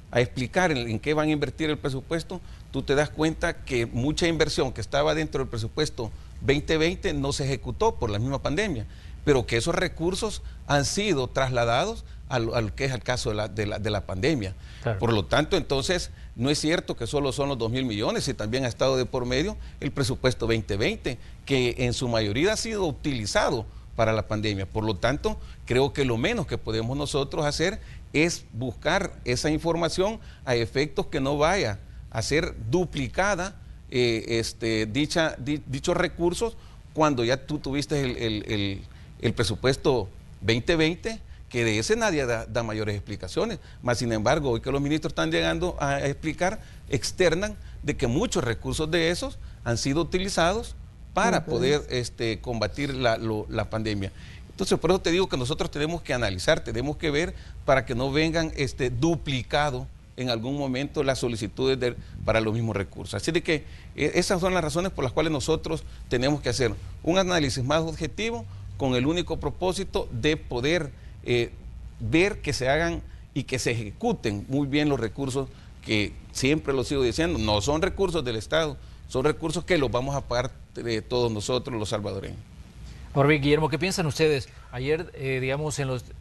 a explicar en qué van a invertir el presupuesto, tú te das cuenta que mucha inversión que estaba dentro del presupuesto 2020 no se ejecutó por la misma pandemia, pero que esos recursos han sido trasladados al que es el caso de la pandemia. Claro. Por lo tanto, entonces, no es cierto que solo son los 2.000 millones, y también ha estado de por medio el presupuesto 2020, que en su mayoría ha sido utilizado para la pandemia. Por lo tanto, creo que lo menos que podemos nosotros hacer es buscar esa información a efectos que no vaya a ser duplicada dichos recursos cuando ya tú tuviste el presupuesto 2020, que de ese nadie da mayores explicaciones. Más sin embargo, hoy que los ministros están llegando a explicar, externan de que muchos recursos de esos han sido utilizados para poder combatir la pandemia. Entonces, por eso te digo que nosotros tenemos que analizar, tenemos que ver para que no vengan duplicado en algún momento las solicitudes para los mismos recursos. Así de que esas son las razones por las cuales nosotros tenemos que hacer un análisis más objetivo con el único propósito de poder ver que se hagan y que se ejecuten muy bien los recursos que siempre lo sigo diciendo, no son recursos del Estado, son recursos que los vamos a pagar todos nosotros los salvadoreños. Ahora bien, Guillermo, ¿qué piensan ustedes? Ayer,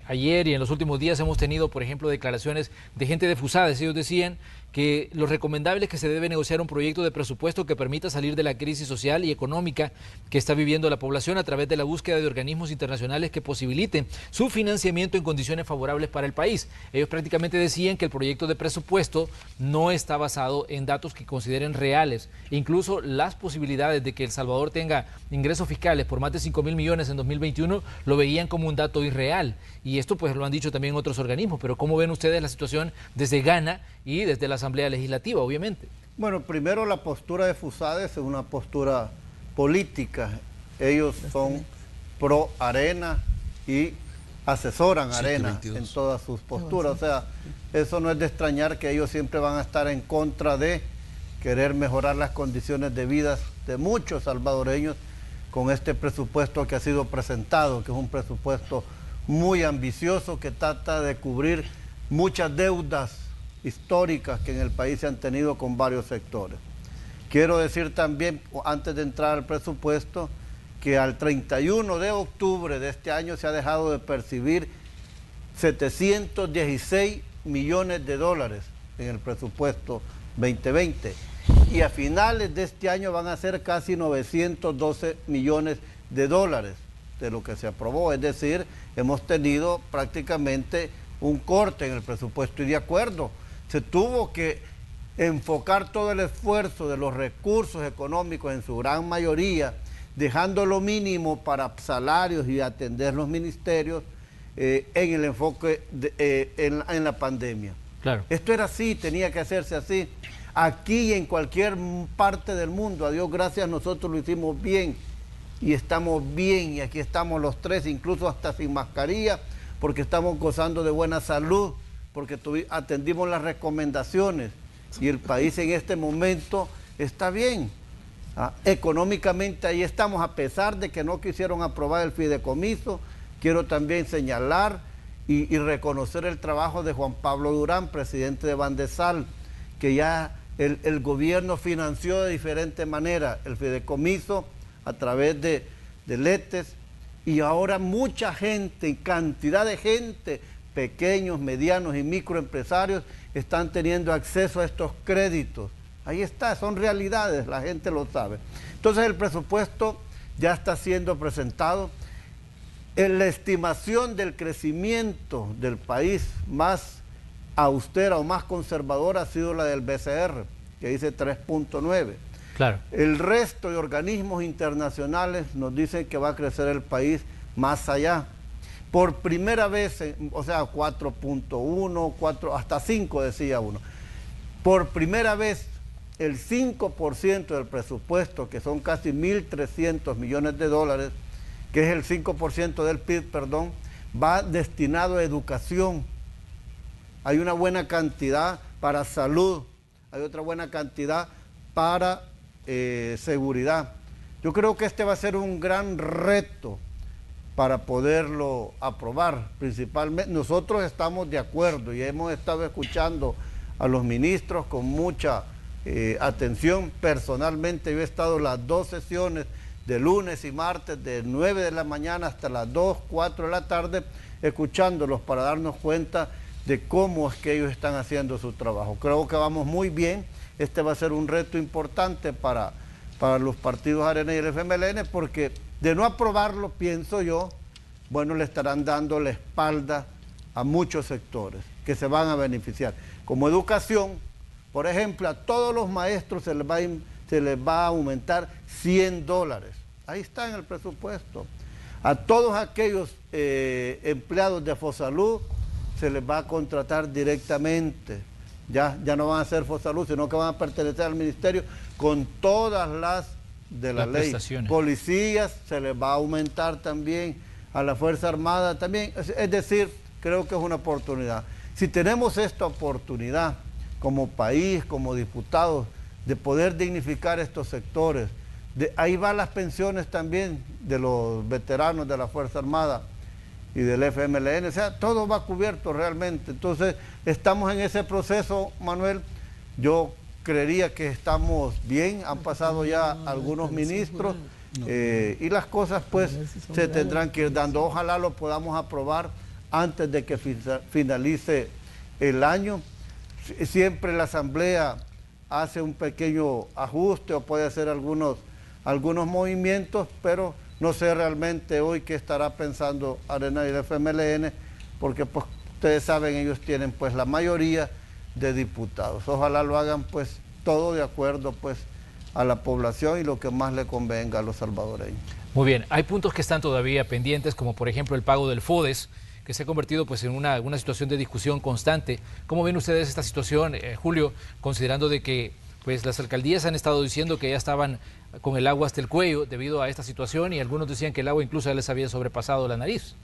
ayer y en los últimos días hemos tenido, por ejemplo, declaraciones de gente de FUSADES. Ellos decían que lo recomendable es que se debe negociar un proyecto de presupuesto que permita salir de la crisis social y económica que está viviendo la población a través de la búsqueda de organismos internacionales que posibiliten su financiamiento en condiciones favorables para el país. Ellos prácticamente decían que el proyecto de presupuesto no está basado en datos que consideren reales. Incluso las posibilidades de que El Salvador tenga ingresos fiscales por más de 5.000 millones en 2021 lo veían como un dato irreal. Y esto pues lo han dicho también otros organismos. Pero ¿cómo ven ustedes la situación desde Gana y desde la Asamblea Legislativa, obviamente? Bueno, primero la postura de FUSADES es una postura política. Ellos son pro Arena y asesoran a Arena en todas sus posturas. O sea, eso no es de extrañar que ellos siempre van a estar en contra de querer mejorar las condiciones de vida de muchos salvadoreños con este presupuesto que ha sido presentado, que es un presupuesto muy ambicioso que trata de cubrir muchas deudas históricas que en el país se han tenido con varios sectores. Quiero decir también, antes de entrar al presupuesto, que al 31 de octubre de este año se ha dejado de percibir 716 millones de dólares en el presupuesto 2020. Y a finales de este año van a ser casi 912 millones de dólares de lo que se aprobó. Es decir, hemos tenido prácticamente un corte en el presupuesto y de acuerdo, se tuvo que enfocar todo el esfuerzo de los recursos económicos en su gran mayoría, dejando lo mínimo para salarios y atender los ministerios en el enfoque en la pandemia. Claro. Esto era así, tenía que hacerse así. Aquí y en cualquier parte del mundo, a Dios gracias, nosotros lo hicimos bien y estamos bien y aquí estamos los tres, incluso hasta sin mascarilla, porque estamos gozando de buena salud, porque atendimos las recomendaciones y el país en este momento está bien. Económicamente ahí estamos, a pesar de que no quisieron aprobar el fideicomiso. Quiero también señalar y reconocer el trabajo de Juan Pablo Durán, presidente de Bandesal, que ya el gobierno financió de diferente manera el fideicomiso a través de letes, y ahora mucha gente, cantidad de gente, pequeños, medianos y microempresarios están teniendo acceso a estos créditos. Ahí está, son realidades, la gente lo sabe. Entonces el presupuesto ya está siendo presentado. La estimación del crecimiento del país más austera o más conservadora ha sido la del BCR, que dice 3.9. Claro. El resto de organismos internacionales nos dicen que va a crecer el país más allá. Por primera vez, o sea, 4.1, 4, hasta 5 decía uno. Por primera vez, el 5% del presupuesto, que son casi 1.300 millones de dólares, que es el 5% del PIB, perdón, va destinado a educación. Hay una buena cantidad para salud, hay otra buena cantidad para seguridad. Yo creo que este va a ser un gran reto para poderlo aprobar. Principalmente nosotros estamos de acuerdo y hemos estado escuchando a los ministros con mucha atención. Personalmente yo he estado las 2 sesiones de lunes y martes de 9 de la mañana hasta las 2, 4 de la tarde escuchándolos para darnos cuenta de cómo es que ellos están haciendo su trabajo. Creo que vamos muy bien. Este va a ser un reto importante para los partidos Arena y el FMLN, porque de no aprobarlo, pienso yo, bueno, le estarán dando la espalda a muchos sectores que se van a beneficiar. Como educación, por ejemplo, a todos los maestros se les va a aumentar $100. Ahí está en el presupuesto. A todos aquellos empleados de Fosalud se les va a contratar directamente. Ya no van a ser Fosalud, sino que van a pertenecer al ministerio con todas las de la ley. Policías se les va a aumentar también, a la Fuerza Armada también. Es decir, creo que es una oportunidad. Si tenemos esta oportunidad como país, como diputados, de poder dignificar estos sectores, ahí van las pensiones también de los veteranos de la Fuerza Armada y del FMLN, o sea, todo va cubierto realmente. Entonces, estamos en ese proceso, Manuel. Yo creería que estamos bien, han pasado ya algunos ministros y las cosas pues se tendrán que ir dando. Ojalá lo podamos aprobar antes de que finalice el año. Siempre la Asamblea hace un pequeño ajuste o puede hacer algunos movimientos, pero no sé realmente hoy qué estará pensando Arena y el FMLN, porque pues ustedes saben, ellos tienen pues la mayoría de diputados. Ojalá lo hagan pues todo de acuerdo pues a la población y lo que más le convenga a los salvadoreños. Muy bien, hay puntos que están todavía pendientes, como por ejemplo el pago del FODES, que se ha convertido pues en una situación de discusión constante. ¿Cómo ven ustedes esta situación, Julio, considerando de que pues las alcaldías han estado diciendo que ya estaban con el agua hasta el cuello debido a esta situación, y algunos decían que el agua incluso ya les había sobrepasado la nariz?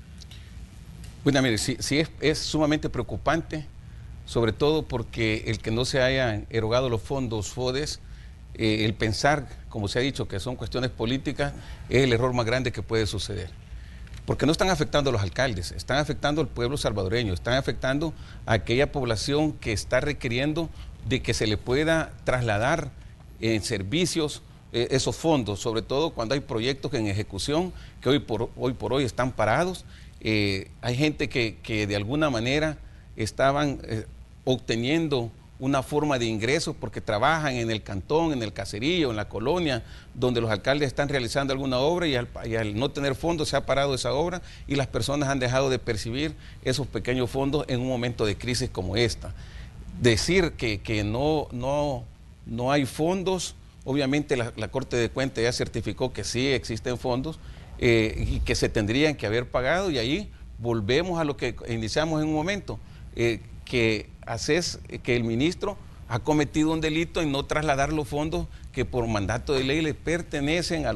Bueno, mire, sí es sumamente preocupante, sobre todo porque el que no se hayan erogado los fondos FODES, el pensar, como se ha dicho, que son cuestiones políticas, es el error más grande que puede suceder. Porque no están afectando a los alcaldes, están afectando al pueblo salvadoreño, están afectando a aquella población que está requiriendo de que se le pueda trasladar en servicios esos fondos, sobre todo cuando hay proyectos en ejecución que hoy por hoy están parados. Hay gente que de alguna manera estaban obteniendo una forma de ingresos porque trabajan en el cantón, en el caserío, en la colonia, donde los alcaldes están realizando alguna obra y al no tener fondos se ha parado esa obra y las personas han dejado de percibir esos pequeños fondos en un momento de crisis como esta. Decir que no hay fondos, obviamente la Corte de Cuentas ya certificó que sí existen fondos y que se tendrían que haber pagado, y ahí volvemos a lo que iniciamos en un momento, que el ministro ha cometido un delito en no trasladar los fondos que por mandato de ley le pertenecen a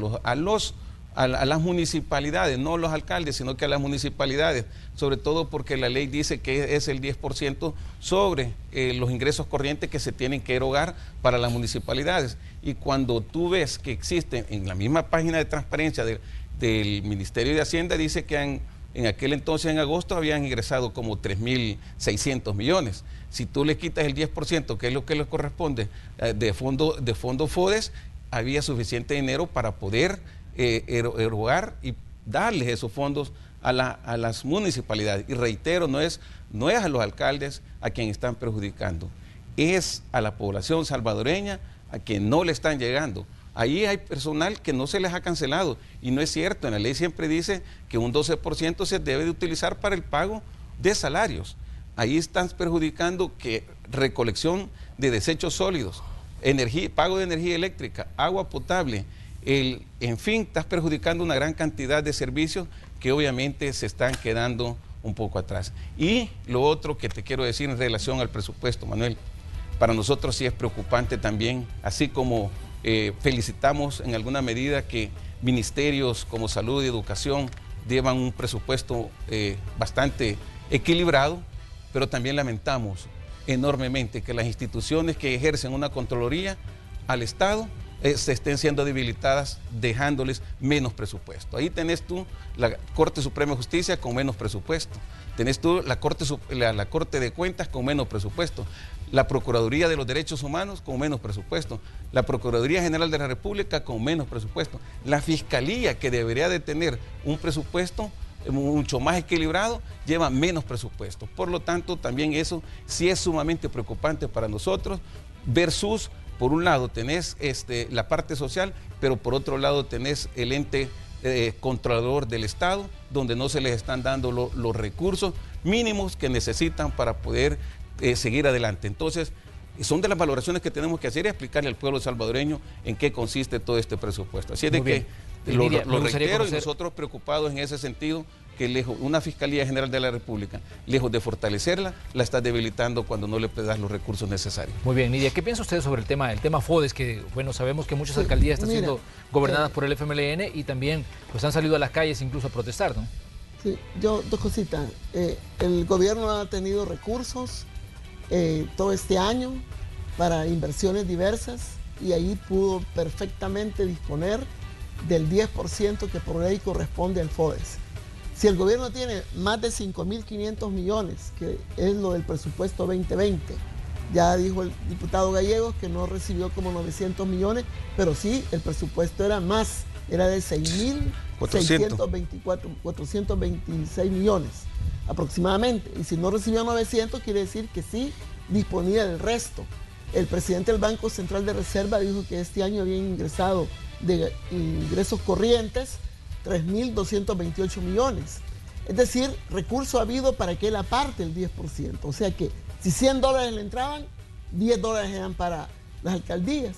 las municipalidades, no a los alcaldes, sino que a las municipalidades, sobre todo porque la ley dice que es el 10% sobre los ingresos corrientes que se tienen que erogar para las municipalidades. Y cuando tú ves que existen en la misma página de transparencia del Ministerio de Hacienda, dice que en aquel entonces, en agosto, habían ingresado como 3.600 millones. Si tú le quitas el 10%, que es lo que les corresponde de fondo FODES, había suficiente dinero para poder erogar y darles esos fondos a las municipalidades. Y reitero, no es a los alcaldes a quien están perjudicando, es a la población salvadoreña a quien no le están llegando. Ahí hay personal que no se les ha cancelado y no es cierto. En la ley siempre dice que un 12% se debe de utilizar para el pago de salarios. Ahí están perjudicando que recolección de desechos sólidos, pago de energía eléctrica, agua potable, en fin, estás perjudicando una gran cantidad de servicios que obviamente se están quedando un poco atrás. Y lo otro que te quiero decir en relación al presupuesto, Manuel, para nosotros sí es preocupante también, así como felicitamos en alguna medida que ministerios como Salud y Educación llevan un presupuesto bastante equilibrado, pero también lamentamos enormemente que las instituciones que ejercen una Contraloría al Estado se estén siendo debilitadas, dejándoles menos presupuesto. Ahí tenés tú la Corte Suprema de Justicia con menos presupuesto, tenés tú la Corte de Cuentas con menos presupuesto, la Procuraduría de los Derechos Humanos con menos presupuesto, la Procuraduría General de la República con menos presupuesto, la Fiscalía, que debería de tener un presupuesto mucho más equilibrado, lleva menos presupuesto. Por lo tanto, también eso sí es sumamente preocupante para nosotros, versus, por un lado, tenés la parte social, pero por otro lado tenés el ente controlador del Estado, donde no se les están dando los recursos mínimos que necesitan para poder seguir adelante. Entonces, son de las valoraciones que tenemos que hacer y explicarle al pueblo salvadoreño en qué consiste todo este presupuesto. Así es de que lo reitero, y nosotros preocupados en ese sentido, que lejos, una Fiscalía General de la República, lejos de fortalecerla, la está debilitando cuando no le das los recursos necesarios. Muy bien, Nidia, ¿qué piensa usted sobre el tema FODES? Que, bueno, sabemos que muchas alcaldías están siendo gobernadas por el FMLN y también pues han salido a las calles incluso a protestar, ¿no? Sí, dos cositas. El gobierno ha tenido recursos todo este año para inversiones diversas y ahí pudo perfectamente disponer del 10% que por ley corresponde al FODES. Si el gobierno tiene más de 5.500 millones, que es lo del presupuesto 2020, ya dijo el diputado Gallegos que no recibió como 900 millones, pero sí, el presupuesto era más, era de 426 millones aproximadamente. Y si no recibió 900, quiere decir que sí disponía del resto. El presidente del Banco Central de Reserva dijo que este año habían ingresado de ingresos corrientes 3.228 millones. Es decir, recurso ha habido para que él aparte el 10%. O sea que si $100 le entraban, $10 eran para las alcaldías.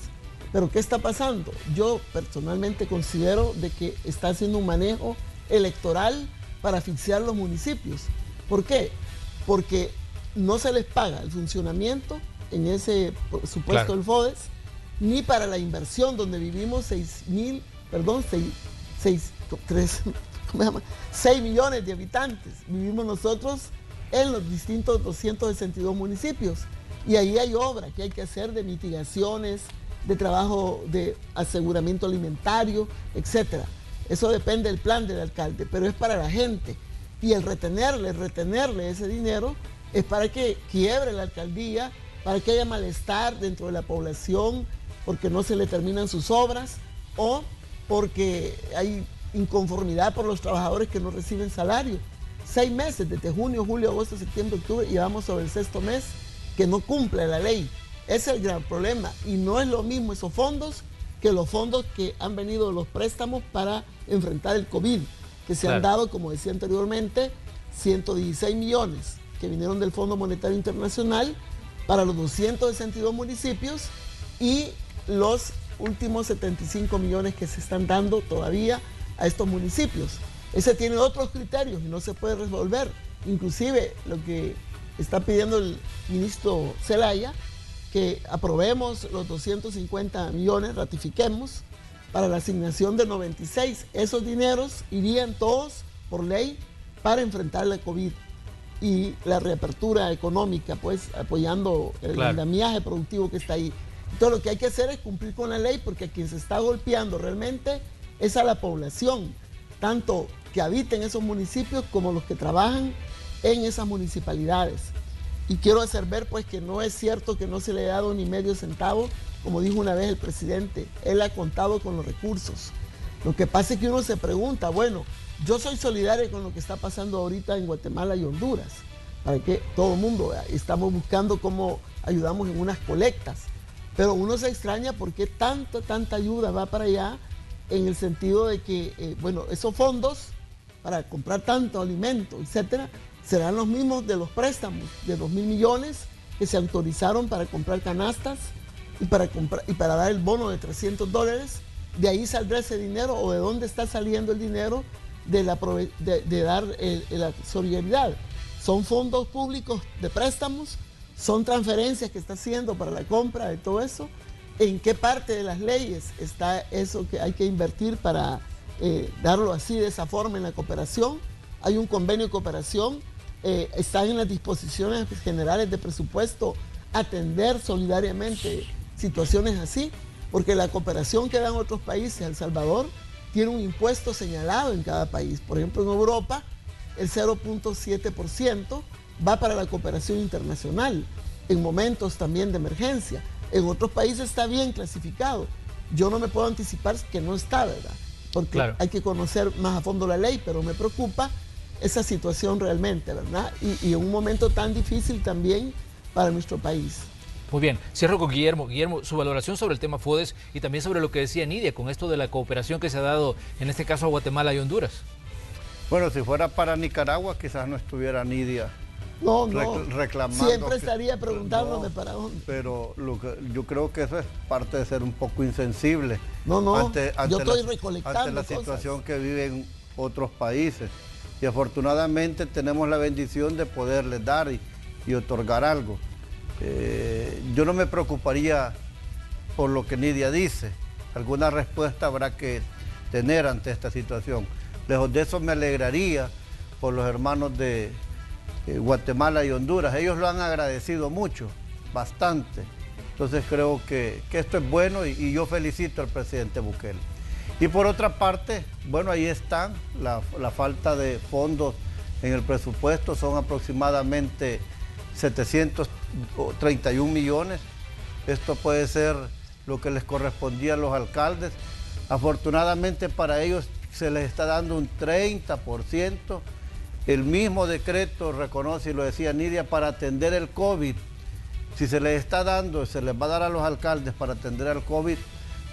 Pero ¿qué está pasando? Yo personalmente considero de que está haciendo un manejo electoral para asfixiar los municipios. ¿Por qué? Porque no se les paga el funcionamiento en ese supuesto del FODES, ni para la inversión donde vivimos 6 millones de habitantes. Vivimos nosotros en los distintos 262 municipios. Y ahí hay obra que hay que hacer de mitigaciones, de trabajo de aseguramiento alimentario, etc. Eso depende del plan del alcalde, pero es para la gente. Y el retenerle ese dinero es para que quiebre la alcaldía, para que haya malestar dentro de la población, porque no se le terminan sus obras o porque hay inconformidad por los trabajadores que no reciben salario. 6 meses, desde junio, julio, agosto, septiembre, octubre, y vamos sobre el 6º mes que no cumple la ley. Ese es el gran problema y no es lo mismo esos fondos que los fondos que han venido de los préstamos para enfrentar el COVID, que se han dado, como decía anteriormente, 116 millones que vinieron del Fondo Monetario Internacional para los 262 municipios y los últimos 75 millones que se están dando todavía a estos municipios. Ese tiene otros criterios y no se puede resolver. Inclusive lo que está pidiendo el ministro Zelaya, que aprobemos los 250 millones, ratifiquemos, para la asignación de 96. Esos dineros irían todos por ley para enfrentar la COVID y la reapertura económica, pues apoyando el andamiaje productivo que está ahí. Entonces lo que hay que hacer es cumplir con la ley, porque a quien se está golpeando realmente es a la población, tanto que habita en esos municipios como los que trabajan en esas municipalidades. Y quiero hacer ver pues que no es cierto que no se le ha dado ni medio centavo, como dijo una vez el presidente, él ha contado con los recursos. Lo que pasa es que uno se pregunta, bueno, yo soy solidario con lo que está pasando ahorita en Guatemala y Honduras, para que todo el mundo, estamos buscando cómo ayudamos en unas colectas, pero uno se extraña por qué tanta ayuda va para allá, en el sentido de que, bueno, esos fondos para comprar tanto alimento, etcétera, serán los mismos de los préstamos de 2.000 millones que se autorizaron para comprar canastas y para dar el bono de $300, de ahí saldrá ese dinero, o de dónde está saliendo el dinero de dar la solidaridad. Son fondos públicos de préstamos, son transferencias que está haciendo para la compra de todo eso. ¿En qué parte de las leyes está eso que hay que invertir para darlo así, de esa forma, en la cooperación? Hay un convenio de cooperación, están en las disposiciones generales de presupuesto atender solidariamente situaciones así, porque la cooperación que dan otros países, El Salvador, tiene un impuesto señalado en cada país. Por ejemplo, en Europa, el 0.7% va para la cooperación internacional, en momentos también de emergencia. En otros países está bien clasificado. Yo no me puedo anticipar que no está, ¿verdad? Porque claro, hay que conocer más a fondo la ley, pero me preocupa esa situación realmente, ¿verdad? Y en un momento tan difícil también para nuestro país. Muy bien, cierro con Guillermo. Guillermo, su valoración sobre el tema FODES y también sobre lo que decía Nidia con esto de la cooperación que se ha dado, en este caso, a Guatemala y Honduras. Bueno, si fuera para Nicaragua, quizás no estuviera Nidia reclamando. Siempre estaría preguntándome para dónde. Pero yo creo que eso es parte de ser un poco insensible. Yo estoy recolectando ante la situación que viven otros países. Y afortunadamente tenemos la bendición de poderles dar y otorgar algo. Yo no me preocuparía por lo que Nidia dice. Alguna respuesta habrá que tener ante esta situación. Lejos de eso, me alegraría por los hermanos de Guatemala y Honduras. Ellos lo han agradecido mucho, bastante. Entonces creo que esto es bueno y yo felicito al presidente Bukele. Y por otra parte, bueno, ahí están la falta de fondos en el presupuesto, son aproximadamente 731 millones. Esto puede ser lo que les correspondía a los alcaldes. Afortunadamente para ellos se les está dando un 30%. El mismo decreto reconoce, y lo decía Nidia, para atender el COVID. Si se les está dando, se les va a dar a los alcaldes para atender al COVID,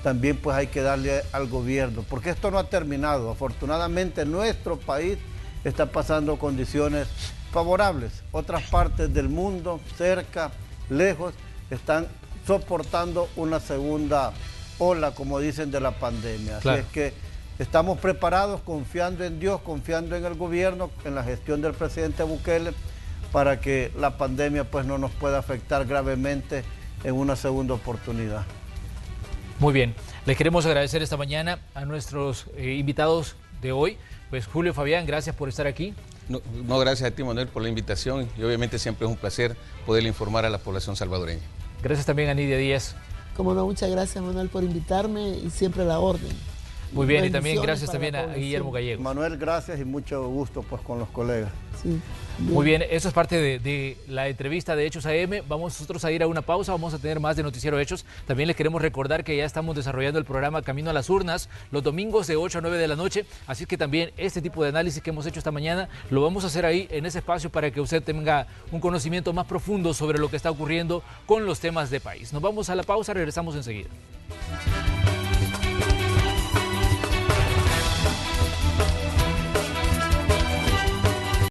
también pues hay que darle al gobierno, porque esto no ha terminado. Afortunadamente nuestro país está pasando condiciones favorables. Otras partes del mundo, cerca, lejos, están soportando una segunda ola, como dicen, de la pandemia. Claro. Así es que estamos preparados, confiando en Dios, confiando en el gobierno, en la gestión del presidente Bukele, para que la pandemia pues no nos pueda afectar gravemente en una segunda oportunidad. Muy bien, les queremos agradecer esta mañana a nuestros invitados de hoy. Pues Julio, Fabián, gracias por estar aquí. No, gracias a ti, Manuel, por la invitación, y obviamente siempre es un placer poderle informar a la población salvadoreña. Gracias también a Nidia Díaz. Como no, muchas gracias, Manuel, por invitarme y siempre a la orden. Muy bien, y también gracias también a Guillermo Gallegos. Manuel, gracias y mucho gusto pues con los colegas. Sí. Muy bien, eso es parte de la entrevista de Hechos AM. Vamos nosotros a ir a una pausa, vamos a tener más de Noticiero Hechos. También les queremos recordar que ya estamos desarrollando el programa Camino a las Urnas los domingos de 8 a 9 de la noche. Así que también este tipo de análisis que hemos hecho esta mañana lo vamos a hacer ahí en ese espacio para que usted tenga un conocimiento más profundo sobre lo que está ocurriendo con los temas de país. Nos vamos a la pausa, regresamos enseguida.